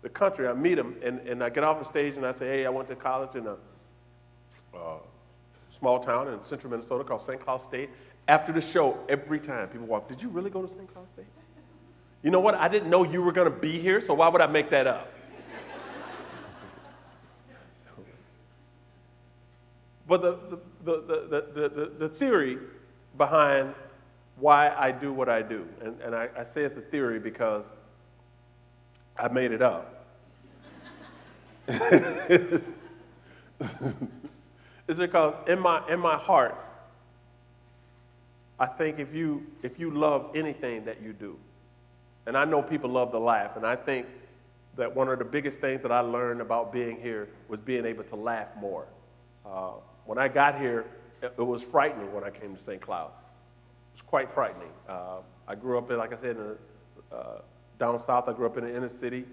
Speaker 2: the country. I meet them, and I get off the stage and I say, hey, I went to college in a small town in central Minnesota called St. Cloud State. After the show, every time people walk, did you really go to St. Cloud State? You know what? I didn't know you were going to be here, so why would I make that up? But the theory behind why I do what I do, and I say it's a theory because I made it up, is because in my heart, I think if you love anything that you do, and I know people love to laugh, and I think that one of the biggest things that I learned about being here was being able to laugh more. When I got here, it was frightening when I came to St. Cloud. It was quite frightening. I grew up in, like I said, down south. I grew up in the inner city.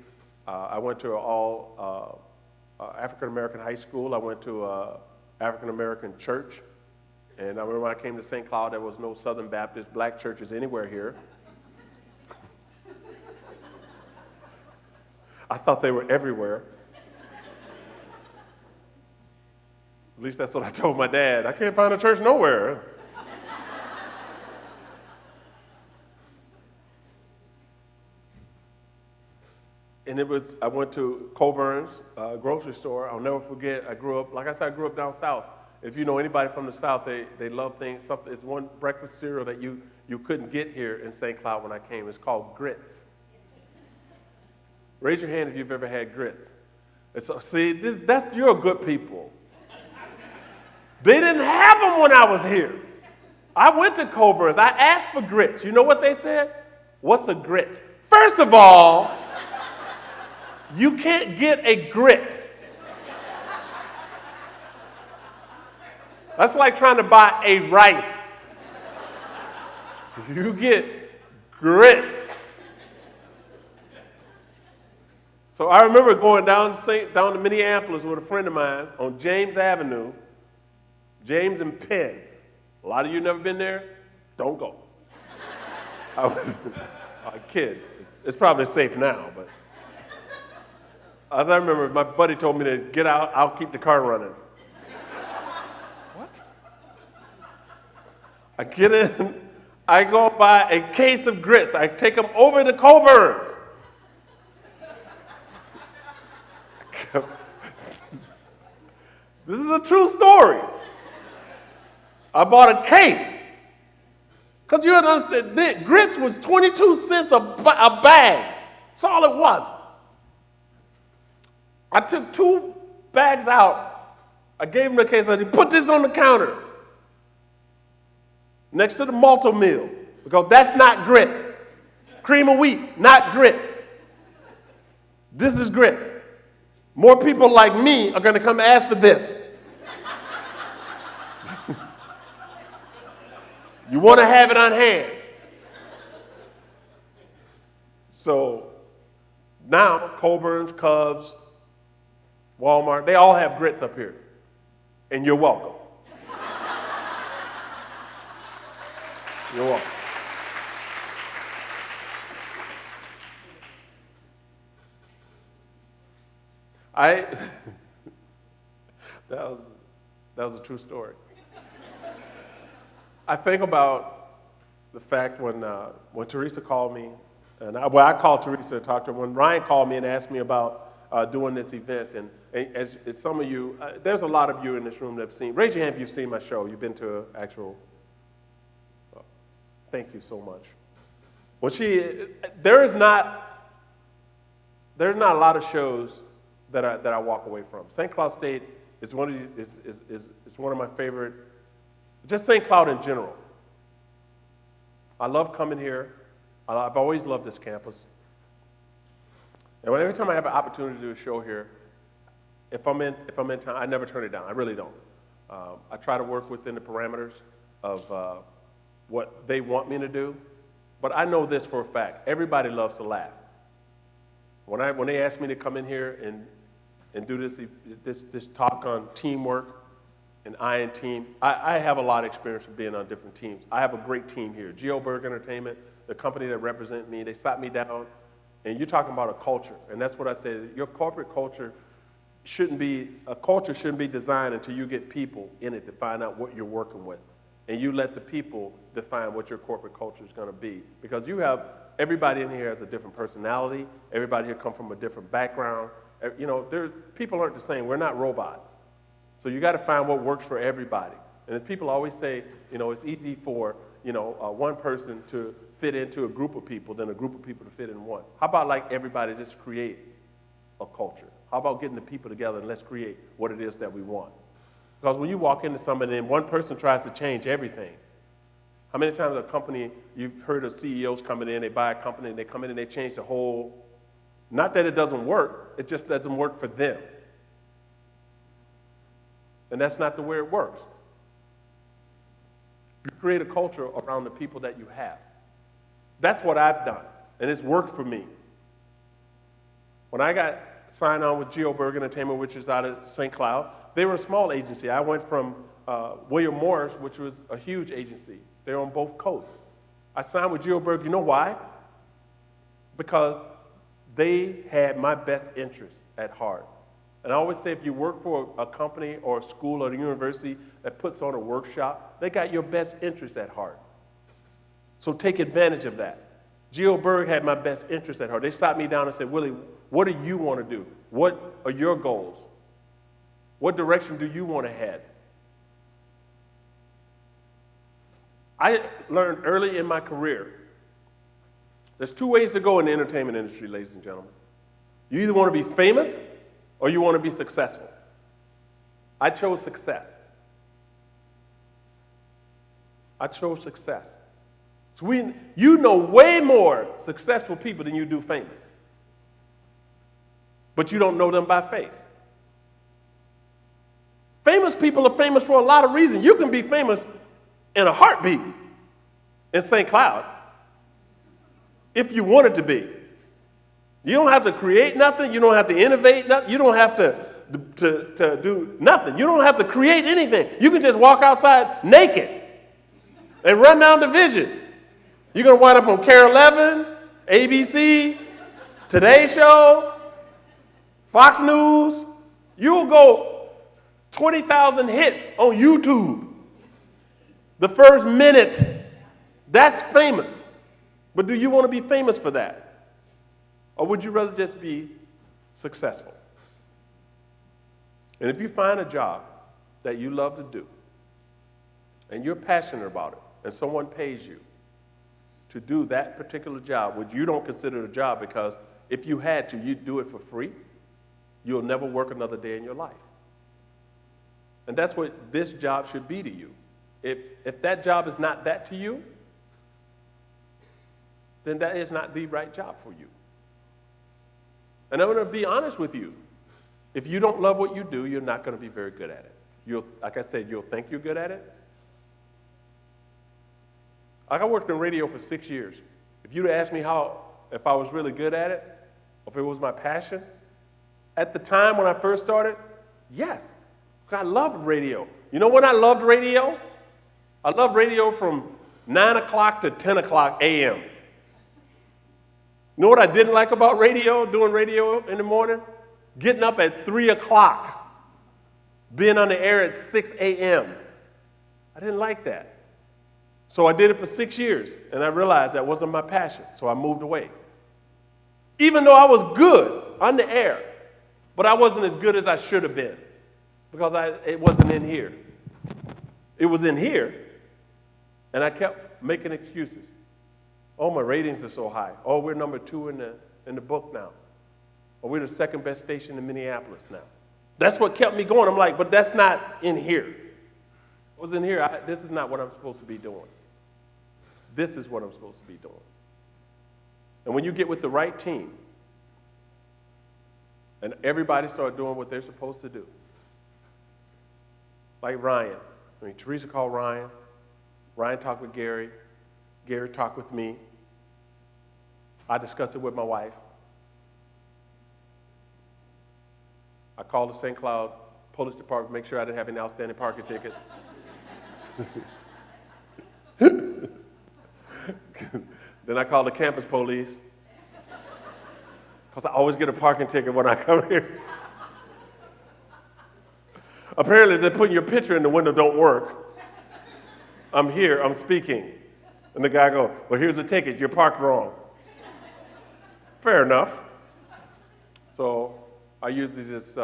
Speaker 2: I went to an all African-American high school. I went to an African-American church. And I remember when I came to St. Cloud, there was no Southern Baptist black churches anywhere here. I thought they were everywhere. At least that's what I told my dad. I can't find a church nowhere. And I went to Coburn's grocery store. I'll never forget, I grew up down south. If you know anybody from the South, they love things. It's one breakfast cereal that you couldn't get here in St. Cloud when I came. It's called grits. Raise your hand if you've ever had grits. You're good people. They didn't have them when I was here. I went to Coburn's. I asked for grits. You know what they said? What's a grit? First of all, you can't get a grit. That's like trying to buy a rice. You get grits. So I remember going down to Minneapolis with a friend of mine on James Avenue, James and Penn. A lot of you never been there? Don't go. I was a kid. It's probably safe now, but as I remember, my buddy told me to get out, I'll keep the car running. I get in, I go buy a case of grits. I take them over to Coburn's. This is a true story. I bought a case. Because you have to understand, grits was 22 cents a bag. That's all it was. I took 2 bags out. I gave him the case. I said, put this on the counter next to the malto meal, because that's not grits. Cream of wheat, not grits. This is grits. More people like me are going to come ask for this. You want to have it on hand. So now Coburn's, Cubs, Walmart, they all have grits up here. And you're welcome. You're welcome. That was a true story. I think about the fact when Teresa called me, and I called Teresa to talk to her. When Ryan called me and asked me about doing this event, and as some of you, there's a lot of you in this room that have seen. Raise your hand if you've seen my show. You've been to an actual. Thank you so much. Well, there's not a lot of shows that I walk away from. St. Cloud State is one of my favorite. Just St. Cloud in general. I love coming here. I've always loved this campus. And every time I have an opportunity to do a show here, if I'm in town, I never turn it down. I really don't. I try to work within the parameters of what they want me to do. But I know this for a fact. Everybody loves to laugh. When they ask me to come in here and do this talk on teamwork and team, I have a lot of experience of being on different teams. I have a great team here. Geoberg Entertainment, the company that represents me, they sat me down, and you're talking about a culture. And that's what I said. Your corporate culture shouldn't be designed until you get people in it to find out what you're working with. And you let the people define what your corporate culture is going to be. Because everybody in here has a different personality. Everybody here comes from a different background. You know, people aren't the same. We're not robots. So you got to find what works for everybody. And as people always say, you know, it's easy for, one person to fit into a group of people than a group of people to fit in one. How about like everybody just create a culture? How about getting the people together and let's create what it is that we want? Because when you walk into somebody and one person tries to change everything, how many times a company, you've heard of CEOs coming in, they buy a company, and they come in and they change the whole, not that it doesn't work, it just doesn't work for them. And that's not the way it works. You create a culture around the people that you have. That's what I've done, and it's worked for me. When I got signed on with Geoberg Entertainment, which is out of St. Cloud, they were a small agency. I went from William Morris, which was a huge agency. They're on both coasts. I signed with Geoberg. You know why? Because they had my best interest at heart. And I always say if you work for a company or a school or a university that puts on a workshop, they got your best interest at heart. So take advantage of that. Geoberg had my best interest at heart. They sat me down and said, Willie, what do you want to do? What are your goals? What direction do you want to head? I learned early in my career, there's two ways to go in the entertainment industry, ladies and gentlemen. You either want to be famous or you want to be successful. I chose success. I chose success. So you know way more successful people than you do famous. But you don't know them by face. Famous people are famous for a lot of reasons. You can be famous in a heartbeat in St. Cloud if you wanted to be. You don't have to create nothing. You don't have to innovate nothing. You don't have to do nothing. You don't have to create anything. You can just walk outside naked and run down Division. You're going to wind up on Care 11, ABC, Today Show, Fox News. You'll go 20,000 hits on YouTube. The first minute, that's famous. But do you want to be famous for that? Or would you rather just be successful? And if you find a job that you love to do, and you're passionate about it, and someone pays you to do that particular job, which you don't consider a job because if you had to, you'd do it for free, you'll never work another day in your life. And that's what this job should be to you. If that job is not that to you, then that is not the right job for you. And I'm going to be honest with you. If you don't love what you do, you're not going to be very good at it. Like I said, you'll think you're good at it. I worked in radio for 6 years. If you'd asked me if I was really good at it, or if it was my passion, at the time when I first started, yes. I loved radio. You know when I loved radio? I loved radio from 9 o'clock to 10 o'clock a.m. You know what I didn't like about radio, doing radio in the morning? Getting up at 3 o'clock, being on the air at 6 a.m. I didn't like that. So I did it for 6 years, and I realized that wasn't my passion, so I moved away. Even though I was good on the air, but I wasn't as good as I should have been because it wasn't in here. It was in here, And I kept making excuses. Oh, my ratings are so high. Oh, we're number 2 in the book now. Or we're the second best station in Minneapolis now. That's what kept me going. I'm like, but that's not in here. What's in here? This is not what I'm supposed to be doing. This is what I'm supposed to be doing. And when you get with the right team, and everybody start doing what they're supposed to do, like Ryan. Teresa called Ryan. Ryan talked with Gary. Gary talked with me. I discussed it with my wife. I called the St. Cloud Police Department to make sure I didn't have any outstanding parking tickets. Then I called the campus police, because I always get a parking ticket when I come here. Apparently, they're putting your picture in the window don't work. I'm here, I'm speaking. And the guy goes, well, here's the ticket, you're parked wrong. Fair enough. So I usually just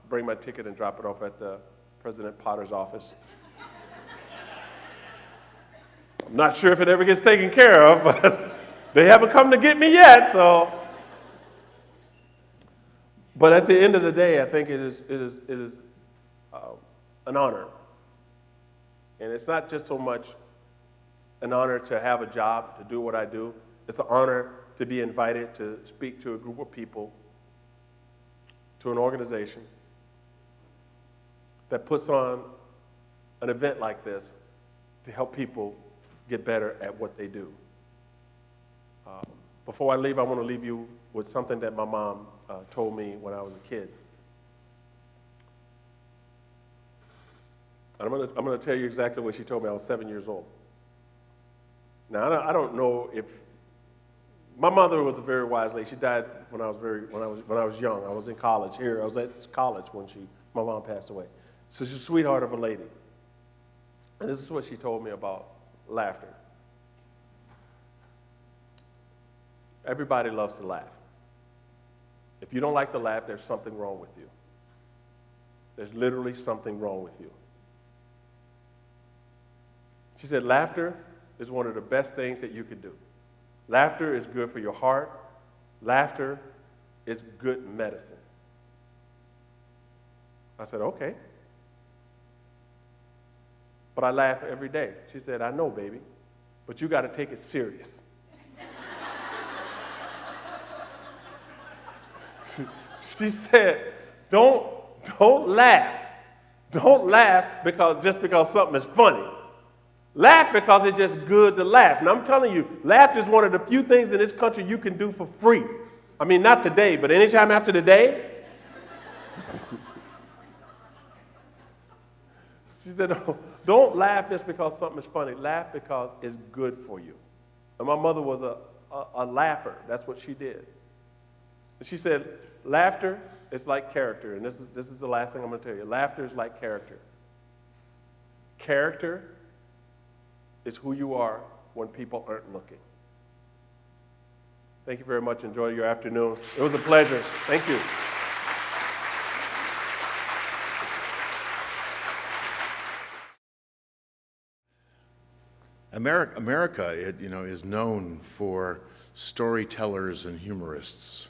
Speaker 2: bring my ticket and drop it off at the President Potter's office. I'm not sure if it ever gets taken care of, but they haven't come to get me yet, so. But at the end of the day, I think it is an honor. And it's not just so much an honor to have a job, to do what I do. It's an honor to be invited to speak to a group of people, to an organization that puts on an event like this to help people get better at what they do. Before I leave, I want to leave you with something that my mom told me when I was a kid. And I'm going to tell you exactly what she told me. I was 7 years old. Now, I don't know if my mother was a very wise lady. She died when I was young. I was in college here. I was at college when my mom passed away. So she's a sweetheart of a lady. And this is what she told me about laughter. Everybody loves to laugh. If you don't like to laugh, there's something wrong with you. There's literally something wrong with you. She said, laughter is one of the best things that you could do. Laughter is good for your heart. Laughter is good medicine. I said, okay. But I laugh every day. She said, I know, baby, but you got to take it serious. She said, don't laugh. Don't laugh just because something is funny. Laugh because it's just good to laugh. And I'm telling you, laughter is one of the few things in this country you can do for free. I mean, not today, but anytime after the day. She said, don't laugh just because something is funny. Laugh because it's good for you. And my mother was a laugher. That's what she did. And she said, laughter is like character. And this is the last thing I'm going to tell you. Laughter is like character. Character is who you are when people aren't looking. Thank you very much. Enjoy your afternoon. It was a pleasure. Thank you.
Speaker 3: America, is known for storytellers and humorists.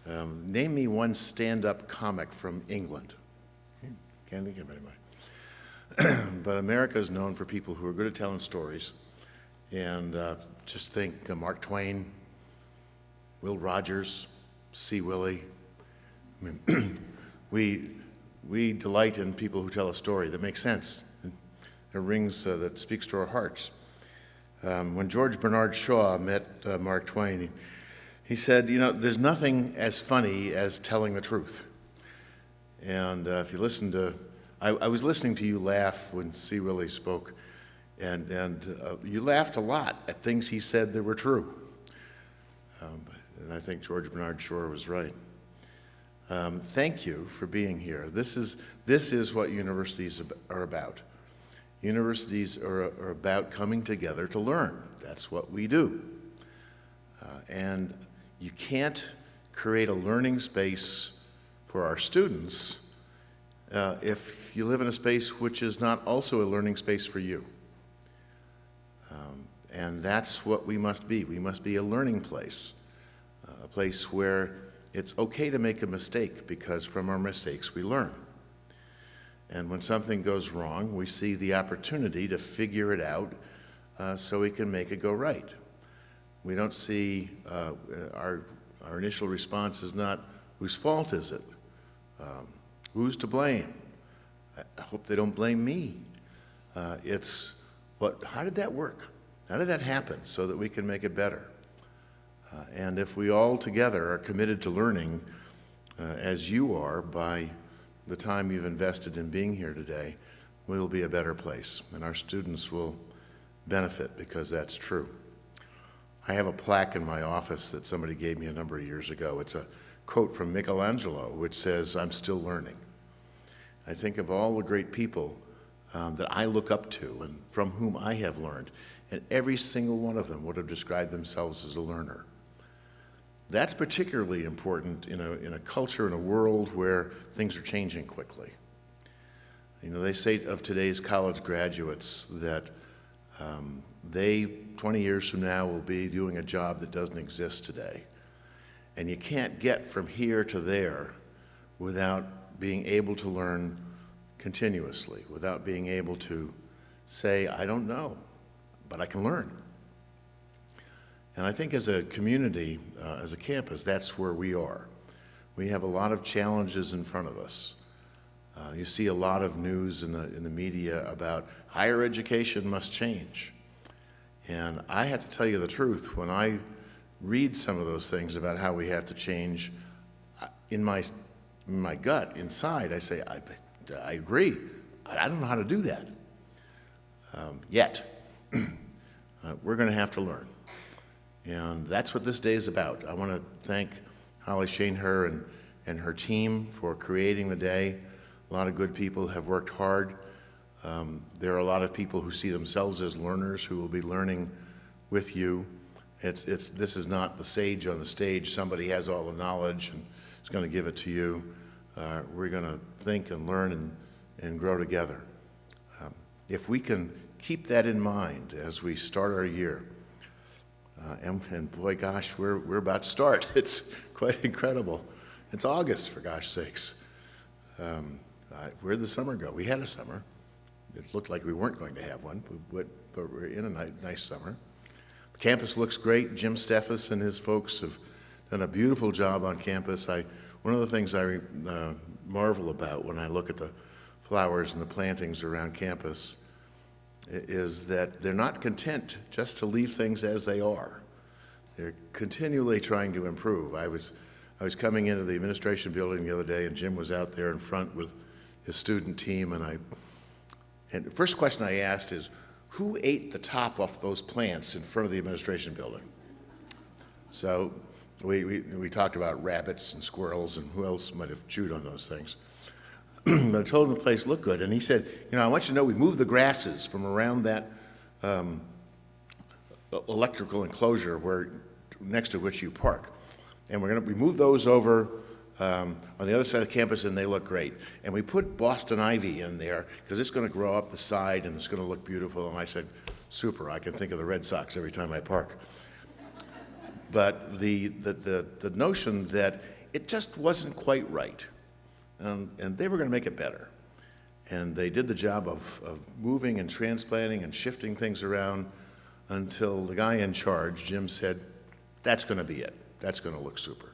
Speaker 3: Name me one stand-up comic from England. Can't think of anybody. But America is known for people who are good at telling stories. And just think Mark Twain, Will Rogers, C. Willie. I mean, we delight in people who tell a story that makes sense. It rings that speaks to our hearts. When George Bernard Shaw met Mark Twain, he said, there's nothing as funny as telling the truth. And if you listen to, I was listening to you laugh when C. Willie spoke, and you laughed a lot at things he said that were true. And I think George Bernard Shaw was right. Thank you for being here. This is what universities are about. Universities are about coming together to learn. That's what we do. And you can't create a learning space for our students if you live in a space which is not also a learning space for you. And that's what we must be. We must be a learning place, a place where it's okay to make a mistake because from our mistakes we learn. And when something goes wrong, we see the opportunity to figure it out so we can make it go right. We don't see our initial response is not, whose fault is it? Who's to blame? I hope they don't blame me. It's, how did that work? How did that happen so that we can make it better? And if we all together are committed to learning, as you are by the time you've invested in being here today, we'll be a better place, and our students will benefit because that's true. I have a plaque in my office that somebody gave me a number of years ago. It's a quote from Michelangelo, which says, "I'm still learning." I think of all the great people that I look up to and from whom I have learned, and every single one of them would have described themselves as a learner. That's particularly important in a culture, in a world where things are changing quickly. You know, they say of today's college graduates that they, 20 years from now, will be doing a job that doesn't exist today. And you can't get from here to there without being able to learn continuously, without being able to say, I don't know, but I can learn. And I think as a community, as a campus, that's where we are. We have a lot of challenges in front of us. You see a lot of news in the media about higher education must change. And I have to tell you the truth, when I read some of those things about how we have to change, in my gut, inside, I say, I agree. I don't know how to do that. Yet. We're going to have to learn. And that's what this day is about. I want to thank Holly Shaneher and her team for creating the day. A lot of good people have worked hard. There are a lot of people who see themselves as learners who will be learning with you. This is not the sage on the stage. Somebody has all the knowledge and is going to give it to you. We're going to think and learn and grow together. If we can keep that in mind as we start our year, and boy, gosh, we're about to start. It's quite incredible. It's August, for gosh sakes. Where'd the summer go? We had a summer. It looked like we weren't going to have one, but we're in a nice summer. The campus looks great. Jim Steffes and his folks have done a beautiful job on campus. One of the things I marvel about when I look at the flowers and the plantings around campus is that they're not content just to leave things as they are. They're continually trying to improve. I was coming into the administration building the other day, and Jim was out there in front with his student team, and the first question I asked is, who ate the top off those plants in front of the administration building? So we talked about rabbits and squirrels and who else might have chewed on those things. But I told him the place looked good, and he said, I want you to know we moved the grasses from around that electrical enclosure next to which you park. And we moved those over on the other side of the campus, and they look great. And we put Boston ivy in there because it's going to grow up the side and it's going to look beautiful. And I said, super, I can think of the Red Sox every time I park. But the notion that it just wasn't quite right, and they were going to make it better. And they did the job of moving and transplanting and shifting things around until the guy in charge, Jim, said, that's going to be it. That's going to look super.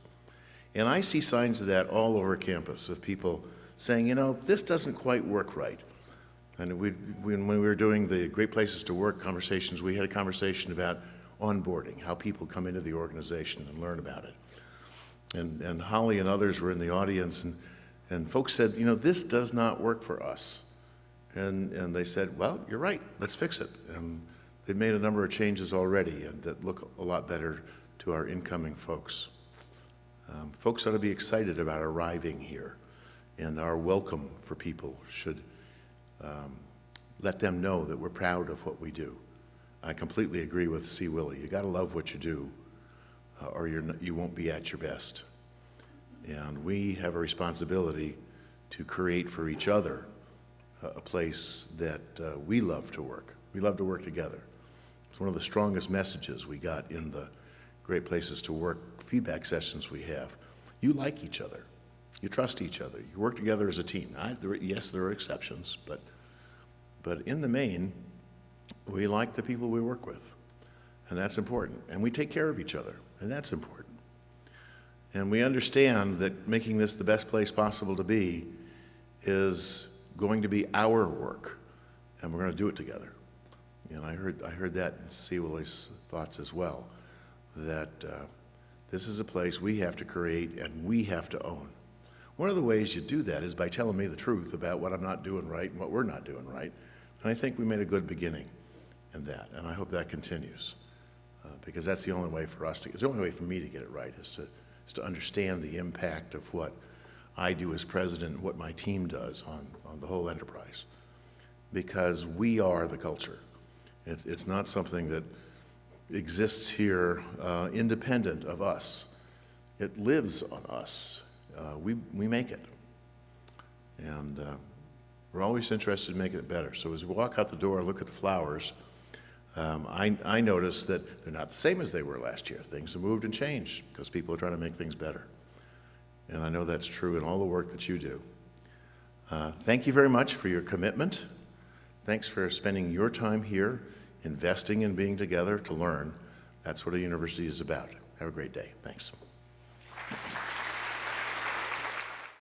Speaker 3: And I see signs of that all over campus, of people saying, this doesn't quite work right. And when we were doing the Great Places to Work conversations, we had a conversation about onboarding, how people come into the organization and learn about it. And Holly and others were in the audience, and folks said, this does not work for us. And they said, well, you're right, let's fix it. And they've made a number of changes already that look a lot better to our incoming folks. Folks ought to be excited about arriving here, and our welcome for people should let them know that we're proud of what we do. I completely agree with C. Willie. You got to love what you do, or you won't be at your best. And we have a responsibility to create for each other a place that we love to work. We love to work together. It's one of the strongest messages we got in the Great Places to Work feedback sessions we have. You like each other. You trust each other. You work together as a team. Yes, there are exceptions, but in the main, we like the people we work with, and that's important. And we take care of each other, and that's important. And we understand that making this the best place possible to be is going to be our work, and we're going to do it together. And I heard that in C. Willie's thoughts as well, that this is a place we have to create and we have to own. One of the ways you do that is by telling me the truth about what I'm not doing right and what we're not doing right. And I think we made a good beginning in that, and I hope that continues, because that's the only way for us to, it's the only way for me to get it right, is to understand the impact of what I do as president and what my team does on the whole enterprise. Because we are the culture. It's not something that exists here independent of us. It lives on us. We make it. And we're always interested in making it better. So as we walk out the door and look at the flowers, I notice that they're not the same as they were last year. Things have moved and changed because people are trying to make things better. And I know that's true in all the work that you do. Thank you very much for your commitment. Thanks for spending your time here, investing in being together to learn. That's what a university is about. Have a great day. Thanks.